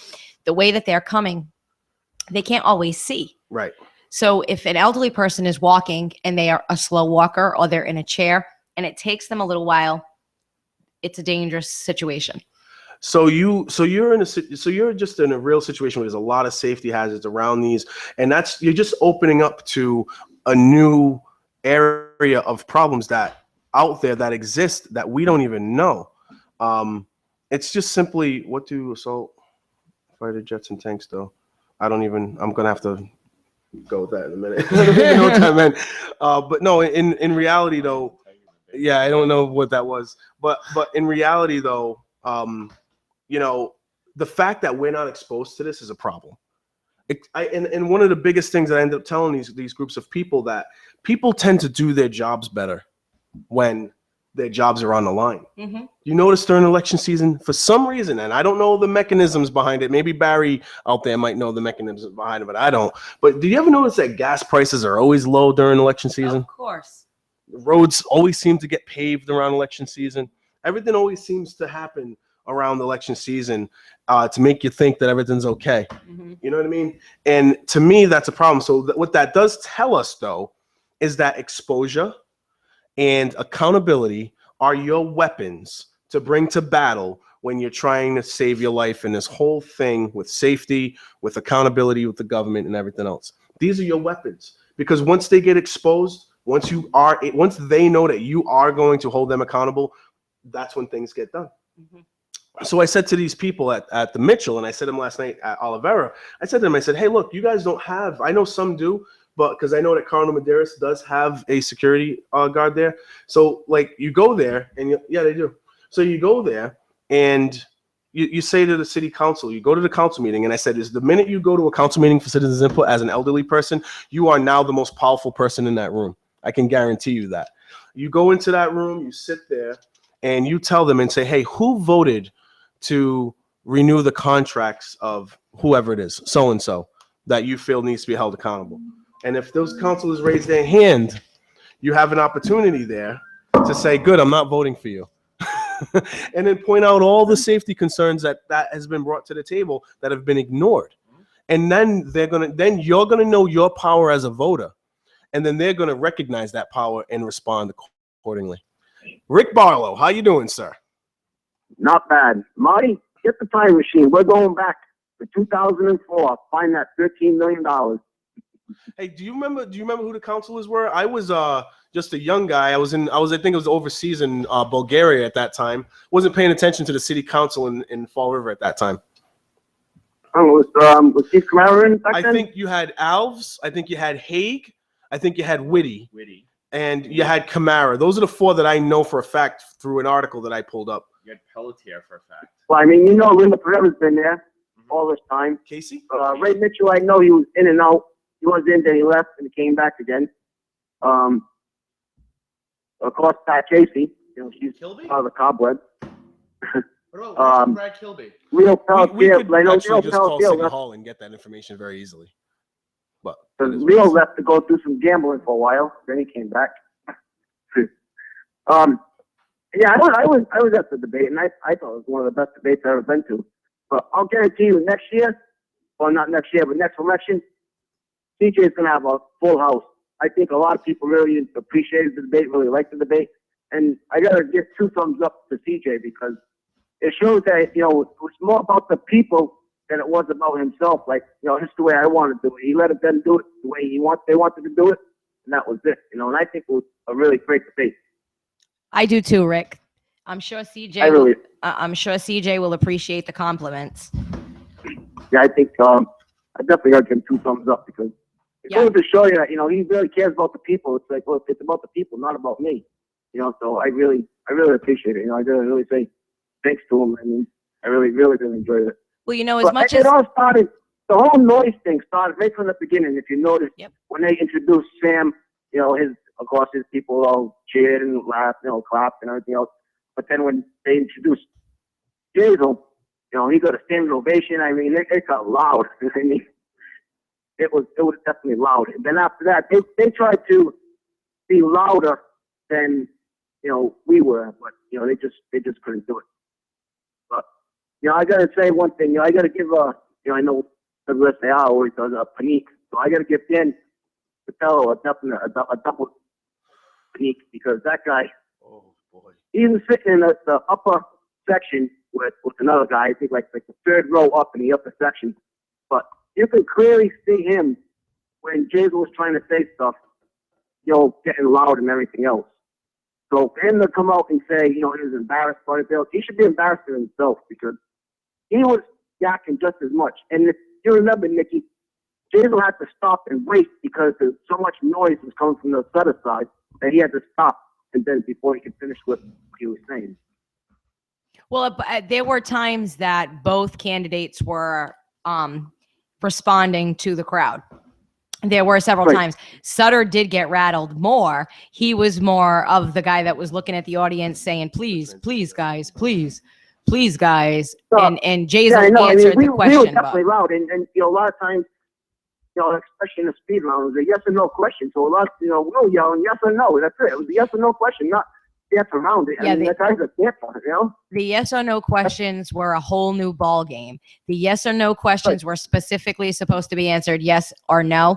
the way that they're coming, they can't always see. Right. So if an elderly person is walking and they are a slow walker or they're in a chair and it takes them a little while, it's a dangerous situation. So you're just in a real situation where there's a lot of safety hazards around these, and you're just opening up to a new area of problems that out there that exist that we don't even know. It's just simply, what do assault fighter jets and tanks do? I'm gonna have to go with that in a minute. I don't even know what that meant. But no, in reality though, yeah, I don't know what that was. But in reality though, you know, the fact that we're not exposed to this is a problem. And one of the biggest things that I end up telling these groups of people, that people tend to do their jobs better when their jobs are on the line. Mm-hmm. You notice during election season, for some reason, and I don't know the mechanisms behind it. Maybe Barry out there might know the mechanisms behind it, but I don't. But do you ever notice that gas prices are always low during election season? Of course. The roads always seem to get paved around election season. Everything always seems to happen around election season to make you think that everything's okay. Mm-hmm. You know what I mean? And to me, that's a problem. So what that does tell us, though, is that exposure and accountability are your weapons to bring to battle when you're trying to save your life in this whole thing with safety, with accountability with the government and everything else. These are your weapons, because once they get exposed, once they know that you are going to hold them accountable, that's when things get done. Mm-hmm. So I said to these people at the Mitchell, and I said to them last night at Olivera, I said to them, I said, hey, look, you guys don't have, I know some do, but because I know that Cardinal Medeiros does have a security guard there. So like you go there and yeah, they do. So you go there and you say to the city council, you go to the council meeting. And I said, is the minute you go to a council meeting for citizens input as an elderly person, you are now the most powerful person in that room. I can guarantee you that. You go into that room, you sit there and you tell them and say, hey, who voted to renew the contracts of whoever it is, so-and-so, that you feel needs to be held accountable? And if those councilors raise their hand, you have an opportunity there to say, good, I'm not voting for you. And then point out all the safety concerns that has been brought to the table that have been ignored. And then you're gonna know your power as a voter. And then they're gonna recognize that power and respond accordingly. Rick Barlow, how you doing, sir? Not bad. Marty, get the time machine. We're going back to 2004. Find that $13 million. Hey, do you remember who the councilors were? I was just a young guy. I think it was overseas in Bulgaria at that time. Wasn't paying attention to the city council in Fall River at that time. Was Steve Kamara in back then? I think you had Alves. I think you had Haig. I think you had Whitty. And you had Kamara. Those are the four that I know for a fact through an article that I pulled up. You had Pelletier for a fact. Well, I mean, Linda Pereira's been there all this time. Casey? Ray Mitchell, I know he was in and out. He was in, then he left, and he came back again. Of course, Pat Casey. She's Kilby? part of the cobweb. What about Brad Kilby? Real We Pelletier. could actually just call City Hall and get that information very easily. But Leo left to go do some gambling for a while. Then he came back. Yeah, I was at the debate, and I thought it was one of the best debates I've ever been to. But I'll guarantee you, next year, well, not next year, but next election, CJ is going to have a full house. I think a lot of people really appreciated the debate, really liked the debate, and I got to give 2 thumbs up to CJ because it shows that it was more about the people than it was about himself. Like, just the way I want to do it. He let them do it the way they wanted to do it, and that was it. And I think it was a really great debate. I do too, Rick. I'm sure CJ. I'm sure CJ will appreciate the compliments. Yeah, I think I definitely got to give him 2 thumbs up because it goes to show you that he really cares about the people. It's like, well, it's about the people, not about me. So I really appreciate it. I gotta really say thanks to him. I mean, I really enjoyed it. Well, It all started. The whole noise thing started right from the beginning. If you notice, when they introduced Sam, of course, his people all cheered and laughed, clapped and everything else. But then when they introduced Jazel, he got a standing ovation. I mean, it got loud. I mean, it was definitely loud. And then after that, they tried to be louder than we were, but they just couldn't do it. But I gotta say one thing. I gotta give I know the list they always does a panique. So I gotta give Dan Patello a double panique because that guy. Oh boy. He was sitting in the upper section with another guy. I think like the 3rd row up in the upper section. But you can clearly see him when Jason was trying to say stuff, getting loud and everything else. So for him to come out and say, he was embarrassed by the bill, he should be embarrassed of himself because he was yakking just as much. And if you remember, Nikki, Jason had to stop and wait because there's so much noise was coming from the other side that he had to stop and then before he could finish what he was saying. Well, there were times that both candidates were responding to the crowd. There were several times. Sutter did get rattled more. He was more of the guy that was looking at the audience saying, please, please, guys, please, please, guys. So, And Jay's yeah, I know. answered I mean, the we question. were definitely loud, and you know, a lot of times, you know, especially in the speed round, it was a yes or no question. So a lot, you know, we'll yell yes or no. That's it. It was a yes or no question, not dance around it. Yeah, I mean, that guy's a dancer, you know? The yes or no questions were a whole new ball game. The yes or no questions were specifically supposed to be answered yes or no.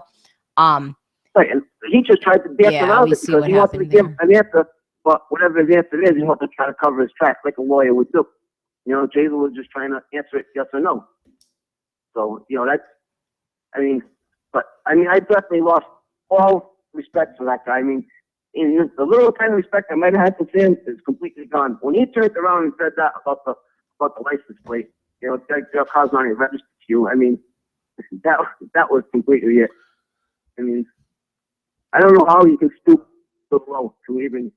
Right, and he just tried to dance around it because he wanted to give an answer, but whatever his answer is, he wants to try to cover his tracks like a lawyer would do. You know, Jason was just trying to answer it yes or no. So, you know, that's, I mean, I definitely lost all respect for that guy. I mean, in the little kind of respect I might have had for him is completely gone. When he turned around and said that about the license plate, you know, that car's not even registered to you. I mean, that was completely it. I mean, I don't know how you can stoop so low to even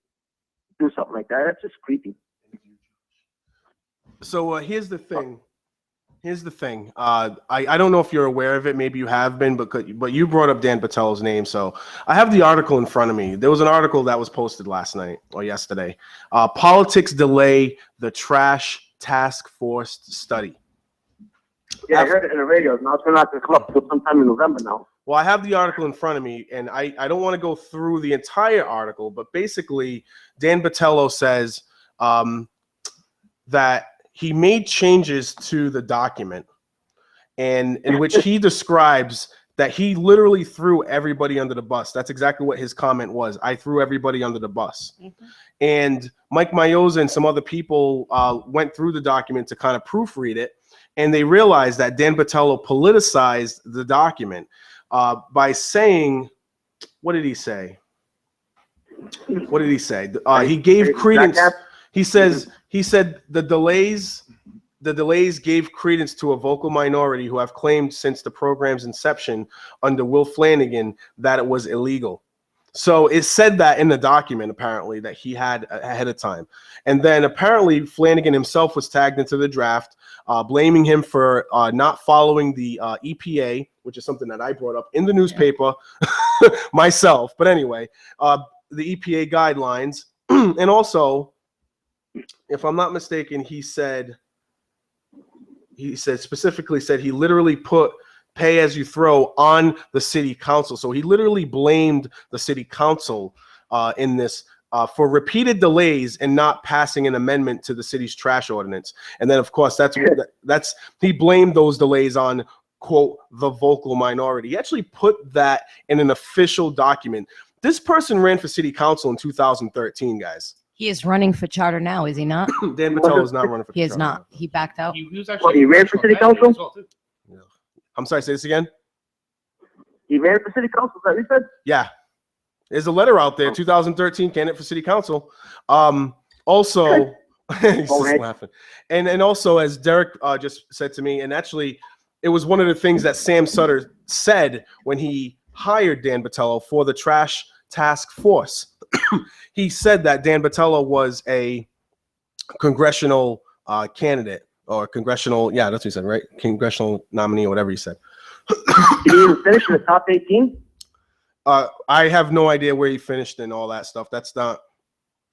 do something like that. That's just creepy. So here's the thing. I don't know if you're aware of it. Maybe you have been, but you brought up Dan Patel's name. So I have the article in front of me. There was an article that was posted last night or yesterday. Politics delay the trash task force study. Yeah, I heard it in the radio. Now it's not going to come up until sometime in November now. Well, I have the article in front of me, and I don't want to go through the entire article, but basically Dan Patello says that he made changes to the document, and in which he describes that he literally threw everybody under the bus. That's exactly what his comment was. I threw everybody under the bus. Mm-hmm. And Mike Mayoza and some other people went through the document to kind of proofread it, and they realized that Dan Patello politicized the document by saying, what did he say? He gave credence. He said the delays gave credence to a vocal minority who have claimed since the program's inception under Will Flanagan that it was illegal. So it said that in the document, apparently, that he had ahead of time. And then apparently Flanagan himself was tagged into the draft, blaming him for not following the EPA, which is something that I brought up in the newspaper myself. But anyway, the EPA guidelines. And also, if I'm not mistaken, he specifically said he literally put pay as you throw on the city council. So he literally blamed the city council in this for repeated delays and not passing an amendment to the city's trash ordinance. And then, of course, he blamed those delays on, quote, the vocal minority. He actually put that in an official document. This person ran for city council in 2013, guys. He is running for charter now, is he not? Dan Patello is not running for charter. He is not. He backed out. He was actually he ran for city council? Yeah. I'm sorry, say this again? He ran for city council, is that what you said? Yeah. There's a letter out there, 2013 candidate for city council. Also, he's just laughing. And also, as Derek just said to me, and actually, it was one of the things that Sam Sutter said when he hired Dan Patello for the trash task force. He said that Dan Patello was a congressional candidate or congressional, that's what he said, right? Congressional nominee or whatever he said. Did he even finish in the top 18? I have no idea where he finished and all that stuff. That's not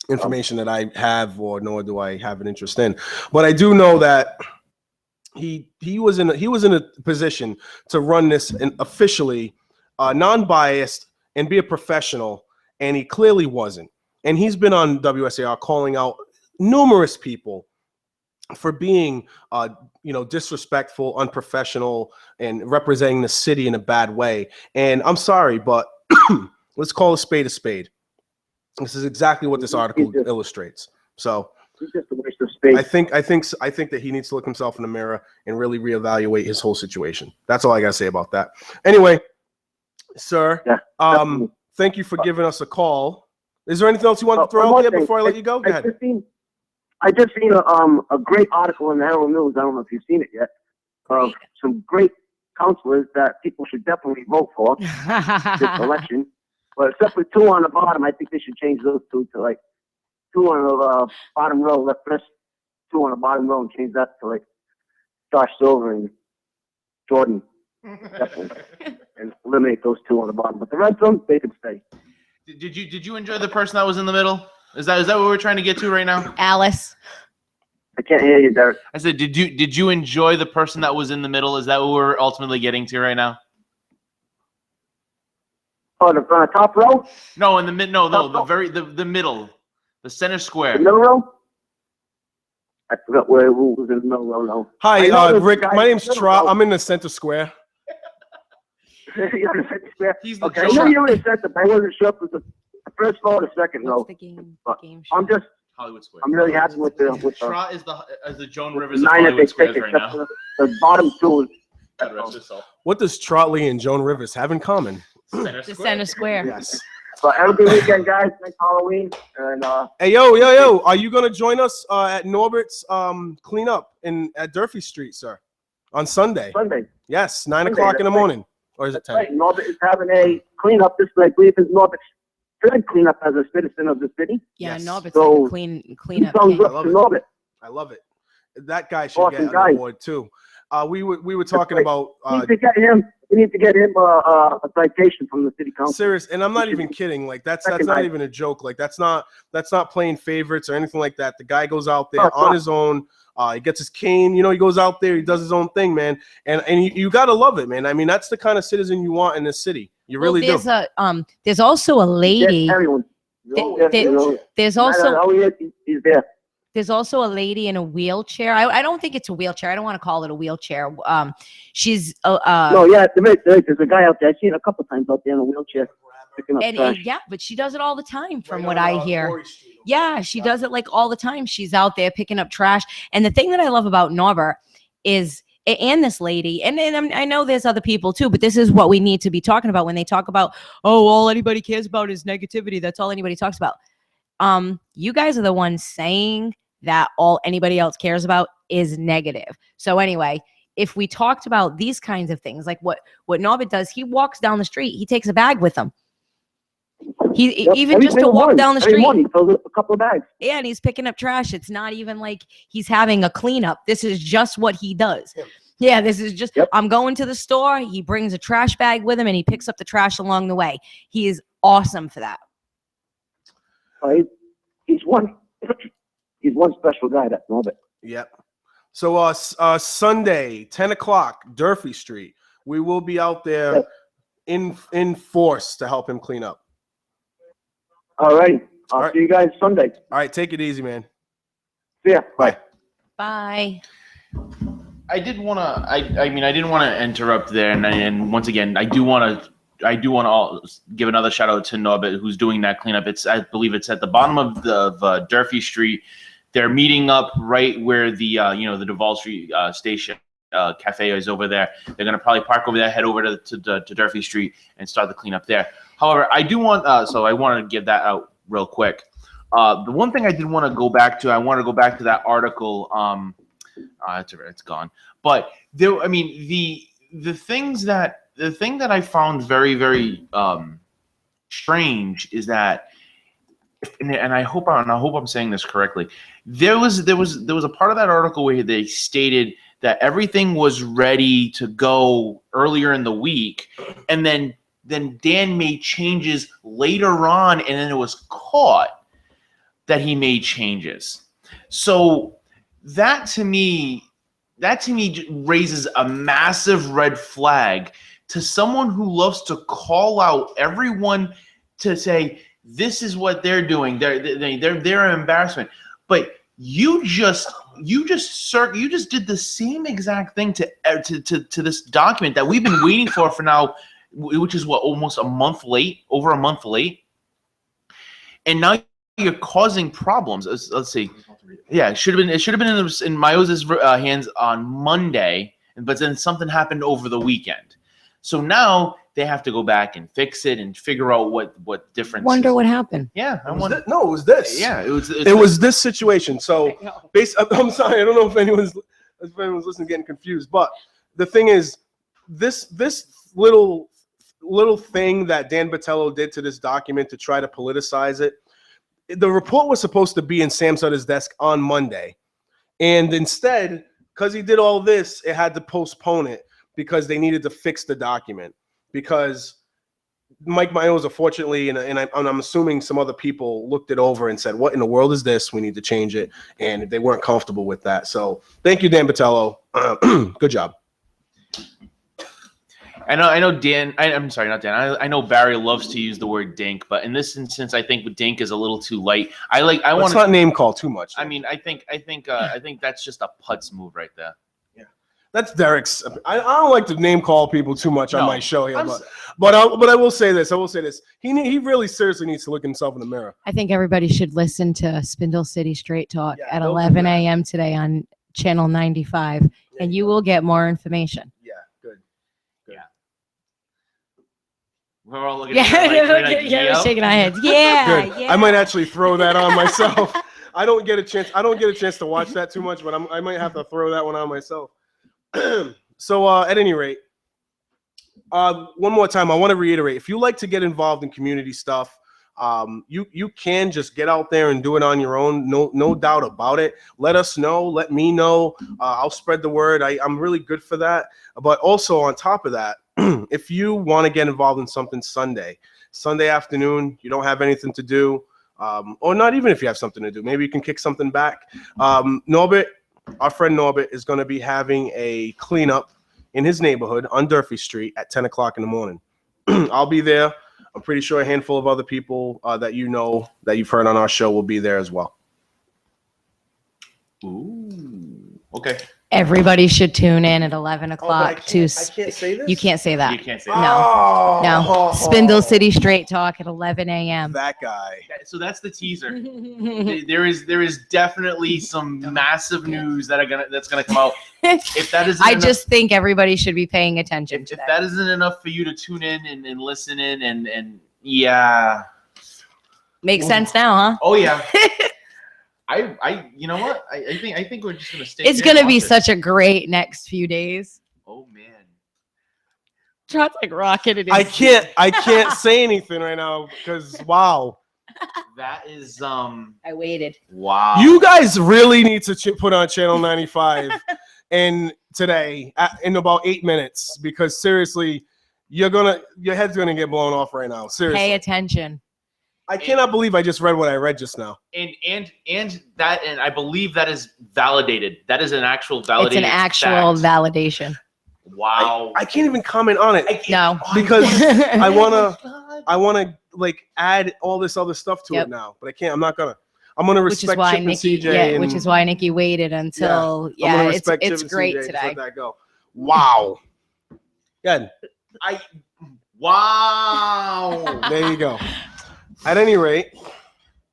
information that I have, or nor do I have an interest in. But I do know that he was in a position to run this officially, non-biased, and be a professional, and he clearly wasn't. And he's been on WSAR calling out numerous people for being disrespectful, unprofessional, and representing the city in a bad way. And I'm sorry, but let's call a spade a spade. This is exactly what this article illustrates. So he's just a waste of space. I think that he needs to look himself in the mirror and really reevaluate his whole situation. That's all I gotta say about that. Anyway, sir, thank you for giving us a call. Is there anything else you want to throw out there before I let you go? Go ahead. I just seen a great article in the Herald News. I don't know if you've seen it yet. Of some great counselors that people should definitely vote for this election. But except for two on the bottom, I think they should change those two to like two on the bottom row, left. two on the bottom row and change that to like Josh Silva and Jordan. Definitely. And eliminate those two on the bottom. But the rest of them, they can stay. Did you enjoy the person that was in the middle? Is that what we're trying to get to right now? Alice. I can't hear you, Derek. I said, did you enjoy the person that was in the middle? Is that what we're ultimately getting to right now? Oh, the top row? No, in the mid. No, the middle, the center square. The middle row? I forgot who was in the middle row now. Hi, Rick. My name's Trot. I'm in the center square. You're in the center square? He's the Okay, I know you were in the center, but I wasn't sure if it was the first row or the second row. What's the game show? I'm just, Hollywood Square. I'm really happy with the Trot is the Joan Rivers of nine that they Hollywood Squares picked, right except now. for the bottom two. God rest his soul. What does Trotley and Joan Rivers have in common? Center The square. center square. Yes. So have a good weekend, guys. Nice Halloween. And Hey, yo, are you gonna join us at Norbert's cleanup at Durfee Street, sir, on Sunday? Sunday. Yes, 9 Sunday, o'clock in the that's right. morning, or is it 10? Right, Norbert is having a cleanup. This, I believe, is Norbert's third cleanup as a citizen of the city. Yeah, Yes. Norbert's So, like a cleanup Thumbs king. up love to it. Norbert. I love it. That guy should Awesome get guy. an award too. We were talking right. about We need to get him a citation from the city council. serious, and I'm not even kidding. Like that's Second not night. even a joke. Like that's not playing favorites or anything like that. The guy goes out there No, it's on not. his own. He gets his cane. You know, he goes out there. He does his own thing, man. And you gotta love it, man. I mean, that's the kind of citizen you want in this city. You really Well, do. there's also a lady. Yes, everyone. There's also Oh, he's there. There's also a lady in a wheelchair. I don't think it's a wheelchair. I don't want to call it a wheelchair. She's No, yeah, there's a guy out there. I've seen a couple times out there in a wheelchair picking up trash. yeah, but she does it all the time from what I hear. Yeah, she does it like all the time. She's out there picking up trash. And the thing that I love about Norbert is, and this lady, and I know there's other people too, but this is what we need to be talking about when they talk about, oh, all anybody cares about is negativity. That's all anybody talks about. You guys are the ones saying that all anybody else cares about is negative. So anyway, if we talked about these kinds of things, like what Norbert does, he walks down the street, he takes a bag with him. Even just to walk down the street. He fills up a couple of bags. Yeah, and he's picking up trash. It's not even like he's having a cleanup. This is just what he does. Yeah, this is just, I'm going to the store. He brings a trash bag with him and he picks up the trash along the way. He is awesome for that. He's one special guy, that's Norbert. Yep. So Sunday, 10 o'clock, Durfee Street. We will be out there in force to help him clean up. All right. I'll All right. see you guys Sunday. All right, take it easy, man. See ya. Bye. Bye. I didn't want to interrupt there, and once again, I do want to give another shout out to Norbert, who's doing that cleanup. I believe it's at the bottom of the Durfee Street. They're meeting up right where the the Duval Street station cafe is over there. They're gonna probably park over there, head over to Durfee Street, and start the cleanup there. However, I do want I want to give that out real quick. The one thing I did want to go back to, that article. It's gone. But there, I mean, the thing that I found very, very strange is that, and I hope I'm saying this correctly. There was a part of that article where they stated that everything was ready to go earlier in the week, and then Dan made changes later on, and then it was caught that he made changes. So that to me raises a massive red flag to someone who loves to call out everyone to say this is what they're doing. They're an embarrassment. But you just did the same exact thing to this document that we've been waiting for now, which is what, almost over a month late, and now you're causing problems. Let's see. Yeah, it should have been in Mayoza's hands on Monday, but then something happened over the weekend. So now they have to go back and fix it and figure out what difference. Wonder what happened. Yeah, I wonder. No, it was this. Yeah, it was this situation. So, I'm sorry, I don't know if anyone's listening getting confused, but the thing is, this little thing that Dan Botello did to this document to try to politicize it. The report was supposed to be in Sam Sutter's desk on Monday, And instead, because he did all this, it had to postpone it because they needed to fix the document. Because Mike Mioza, fortunately, and I'm assuming some other people looked it over and said, what in the world is this? We need to change it. And they weren't comfortable with that. So thank you, Dan Botello. Good job. I know Dan. I'm sorry, not Dan. I know Barry loves to use the word dink, but in this instance, I think dink is a little too light. Let's not name call too much. I mean, I think that's just a putz move right there. Yeah, that's Derek's. I don't like to name call people too much on my show here, but I will say this. He really seriously needs to look himself in the mirror. I think everybody should listen to Spindle City Straight Talk at 11 a.m. today on Channel 95, and you will get more information. Yeah, good. Yeah. We're all looking at we're shaking our heads. Yeah, good. yeah. I might actually throw that on myself. I don't get a chance to watch that too much, but I might have to throw that one on myself. So at any rate, one more time, I want to reiterate: if you like to get involved in community stuff, you can just get out there and do it on your own. No doubt about it. Let us know. Let me know. I'll spread the word. I'm really good for that. But also on top of that, if you want to get involved in something Sunday afternoon, you don't have anything to do, or not even if you have something to do, maybe you can kick something back. Norbert, our friend Norbert, is going to be having a cleanup in his neighborhood on Durfee Street at 10 o'clock in the morning. I'll be there. I'm pretty sure a handful of other people that you've heard on our show will be there as well. Ooh, okay. Everybody should tune in at 11 o'clock I can't say this? You can't say that. You can't say that. No. Spindle City Straight Talk at 11 a.m. That guy. So that's the teaser. There is definitely some massive news that's gonna come out. If that isn't enough, just think everybody should be paying attention to if that isn't enough for you to tune in and listen in and yeah. Makes sense now, huh? Oh yeah. You know what? I think we're just gonna stay. It's gonna be such a great next few days. Oh man. John's like rocketed. I can't say anything right now because wow. That is I waited. Wow. You guys really need to put on Channel 95 and today in about 8 minutes because seriously, your head's gonna get blown off right now. Seriously. Pay attention. I cannot believe I just read what I read just now. And I believe that is validated. That is an actual validated. It's an actual validation. Wow. I can't even comment on it. No. Because I wanna like add all this other stuff to it now. But I can't. I'm gonna respect Chip and CJ. Which is why Nikki waited until it's great CJ today. Let that go. Wow. Good. Wow. There you go. At any rate.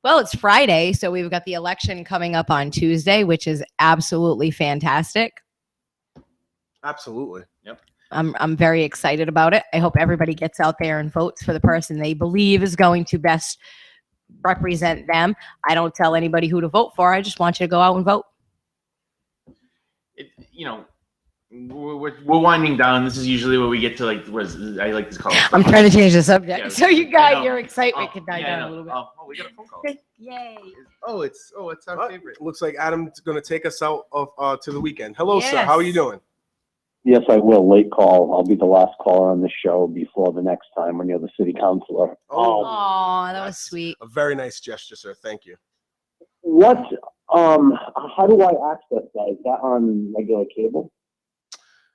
Well, it's Friday, so we've got the election coming up on Tuesday, which is absolutely fantastic. Absolutely. Yep. I'm very excited about it. I hope everybody gets out there and votes for the person they believe is going to best represent them. I don't tell anybody who to vote for. I just want you to go out and vote. We're winding down. This is usually where we get to I like to call it. I'm trying to change the subject. Yeah, so your excitement can die down a little bit. Oh, we got a phone call. Yay. It's our favorite. Looks like Adam's going to take us out of to the weekend. Hello, Yes. sir. How are you doing? Yes, I will. Late call. I'll be the last caller on the show before the next time when you're the city councilor. Oh, that was sweet. A very nice gesture, sir. Thank you. What? How do I access that? Is that on regular cable?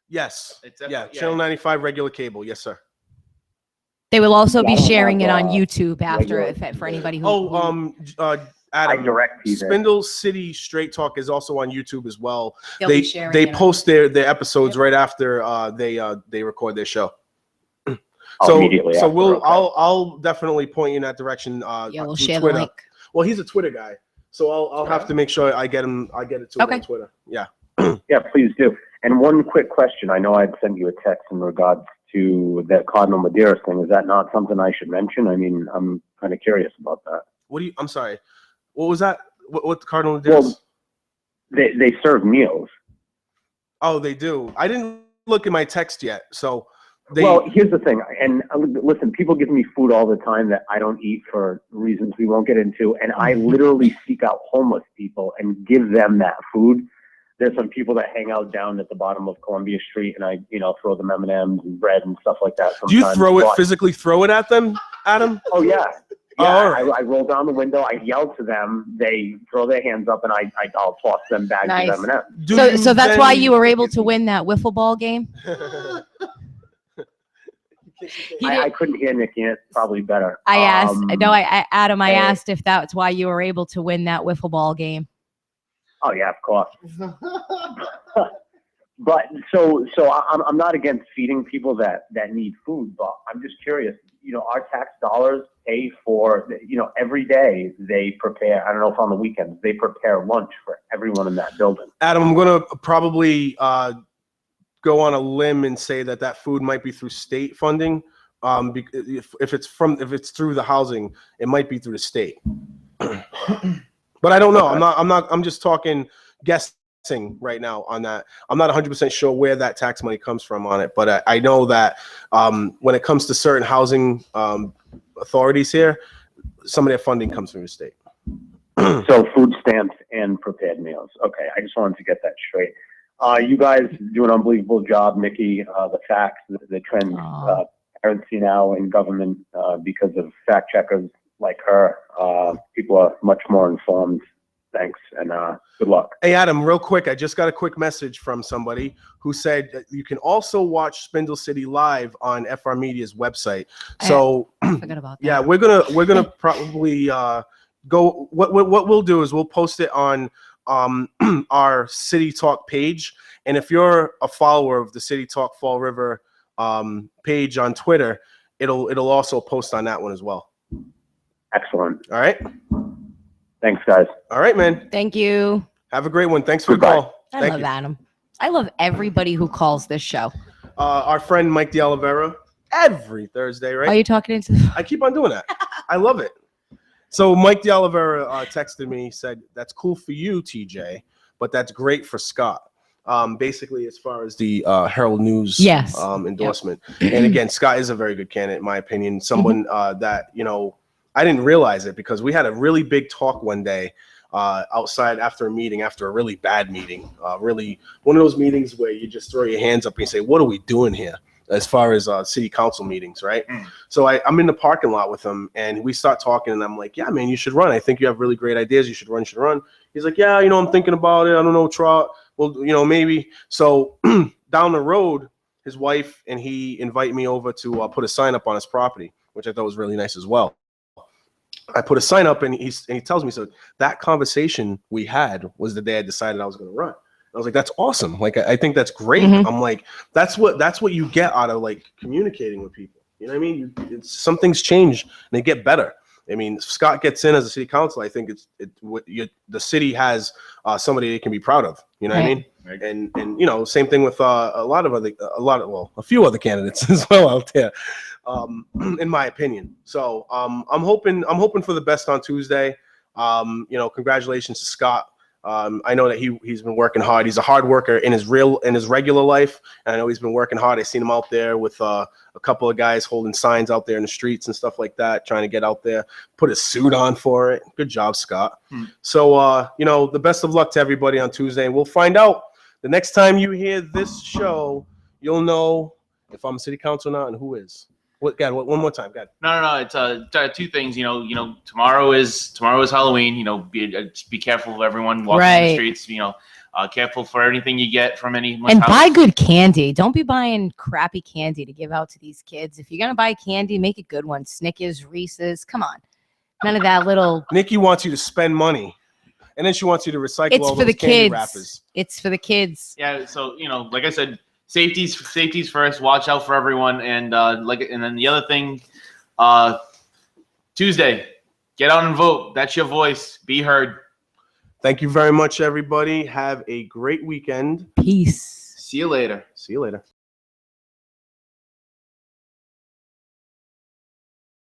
Yes. It's Channel 95 regular cable. Yes, sir. They will also be I don't sharing it have, on YouTube after regular- for anybody who. Adam, direct TV. Spindle City Straight Talk is also on YouTube as well. They'll be sharing They it. post their episodes right after they record their show. Immediately So after, okay. I'll definitely point you in that direction. Yeah, we'll through share Twitter. the link. Well, he's a Twitter guy, so I'll have to make sure I get it to him on Twitter. Yeah. Yeah, please do. And one quick question. I know I'd sent you a text in regards to that Cardinal Medeiros thing. Is that not something I should mention? I mean, I'm kind of curious about that. I'm sorry. What was that? What the Cardinal Medeiros? Well, they serve meals. Oh, they do. I didn't look at my text yet, so. Well, here's the thing, and listen, people give me food all the time that I don't eat for reasons we won't get into, and I literally seek out homeless people and give them that food. there's some people that hang out down at the bottom of Columbia Street, and I, throw them M&Ms and bread and stuff like that. Do you sometimes. physically throw it at them, Adam? Oh yeah. Yeah, all right. I roll down the window. I yell to them. They throw their hands up, and I'll toss them bags Nice. of M&Ms. So that's why you were able to win that wiffle ball game. I couldn't hear Nikki. It's probably better. I asked. Adam. I hey. asked if that's why you were able to win that wiffle ball game. Oh yeah, of course. But so I'm not against feeding people that need food, but I'm just curious. Our tax dollars pay for, every day they prepare. I don't know if on the weekends they prepare lunch for everyone in that building. Adam, I'm gonna probably go on a limb and say that food might be through state funding. If it's through the housing, it might be through the state. But I don't know. I'm just talking guessing right now on that. I'm not 100% sure where that tax money comes from on it, but I know that when it comes to certain housing authorities here, some of their funding comes from the state. So food stamps and prepared meals. Okay, I just wanted to get that straight. You guys do an unbelievable job, Nikki. The facts, the trends parents see now in government because of fact checkers like her. People are much more informed. Thanks, and good luck. Hey, Adam, real quick, I just got a quick message from somebody who said that you can also watch Spindle City live on FR Media's website. So, I forgot about that. yeah, we're gonna probably go. What we'll do is we'll post it on our City Talk page, and if you're a follower of the City Talk Fall River page on Twitter, it'll also post on that one as well. Excellent. All right. Thanks, guys. All right, man. Thank you. Have a great one. Thanks for Goodbye. the call. I Thank love you. Adam. I love everybody who calls this show. Our friend Mike DeOliveira, every Thursday, right? Are you talking into the I keep on doing that. I love it. So Mike DeOliveira texted me, said, "That's cool for you, TJ, but that's great for Scott." Basically, as far as the Herald News endorsement. Yep. And again, Scott is a very good candidate, in my opinion. Someone that, I didn't realize it because we had a really big talk one day outside after a meeting, after a really bad meeting. Really one of those meetings where you just throw your hands up and you say, what are we doing here? As far as city council meetings, right? So I'm in the parking lot with him and we start talking and I'm like, yeah, man, you should run. I think you have really great ideas. You should run. He's like, yeah, I'm thinking about it. I don't know, Trot. Well, maybe. So down the road, his wife and he invite me over to put a sign up on his property, which I thought was really nice as well. I put a sign up and he tells me, so that conversation we had was the day I decided I was going to run. I was like, that's awesome. Like, I think that's great. I'm like, that's what you get out of like communicating with people. You know what I mean? Some things change and they get better. I mean, if Scott gets in as a city council, I think the city has somebody they can be proud of. You know what I mean? Right. And same thing with a few other candidates as well out there, in my opinion. So I'm hoping for the best on Tuesday. Congratulations to Scott. I know that he's been working hard. He's a hard worker in his regular life, and I know he's been working hard. I seen him out there with a couple of guys holding signs out there in the streets and stuff like that, trying to get out there, put a suit on for it. Good job, Scott. So the best of luck to everybody on Tuesday, and we'll find out the next time you hear this show. You'll know if I'm city council now and who is. What? God, one more time, God. No. It's two things. Tomorrow is Halloween. Be careful of everyone walking the streets. Careful for anything you get from anyone. And buy good candy. Don't be buying crappy candy to give out to these kids. If you're gonna buy candy, make it good one. Snickers, Reese's. Come on, none of that little. Nikki wants you to spend money, and then she wants you to recycle all those candy wrappers. It's for the kids. Yeah. So like I said. Safety's first. Watch out for everyone, and then the other thing, Tuesday, get out and vote. That's your voice. Be heard. Thank you very much, everybody. Have a great weekend. Peace. See you later.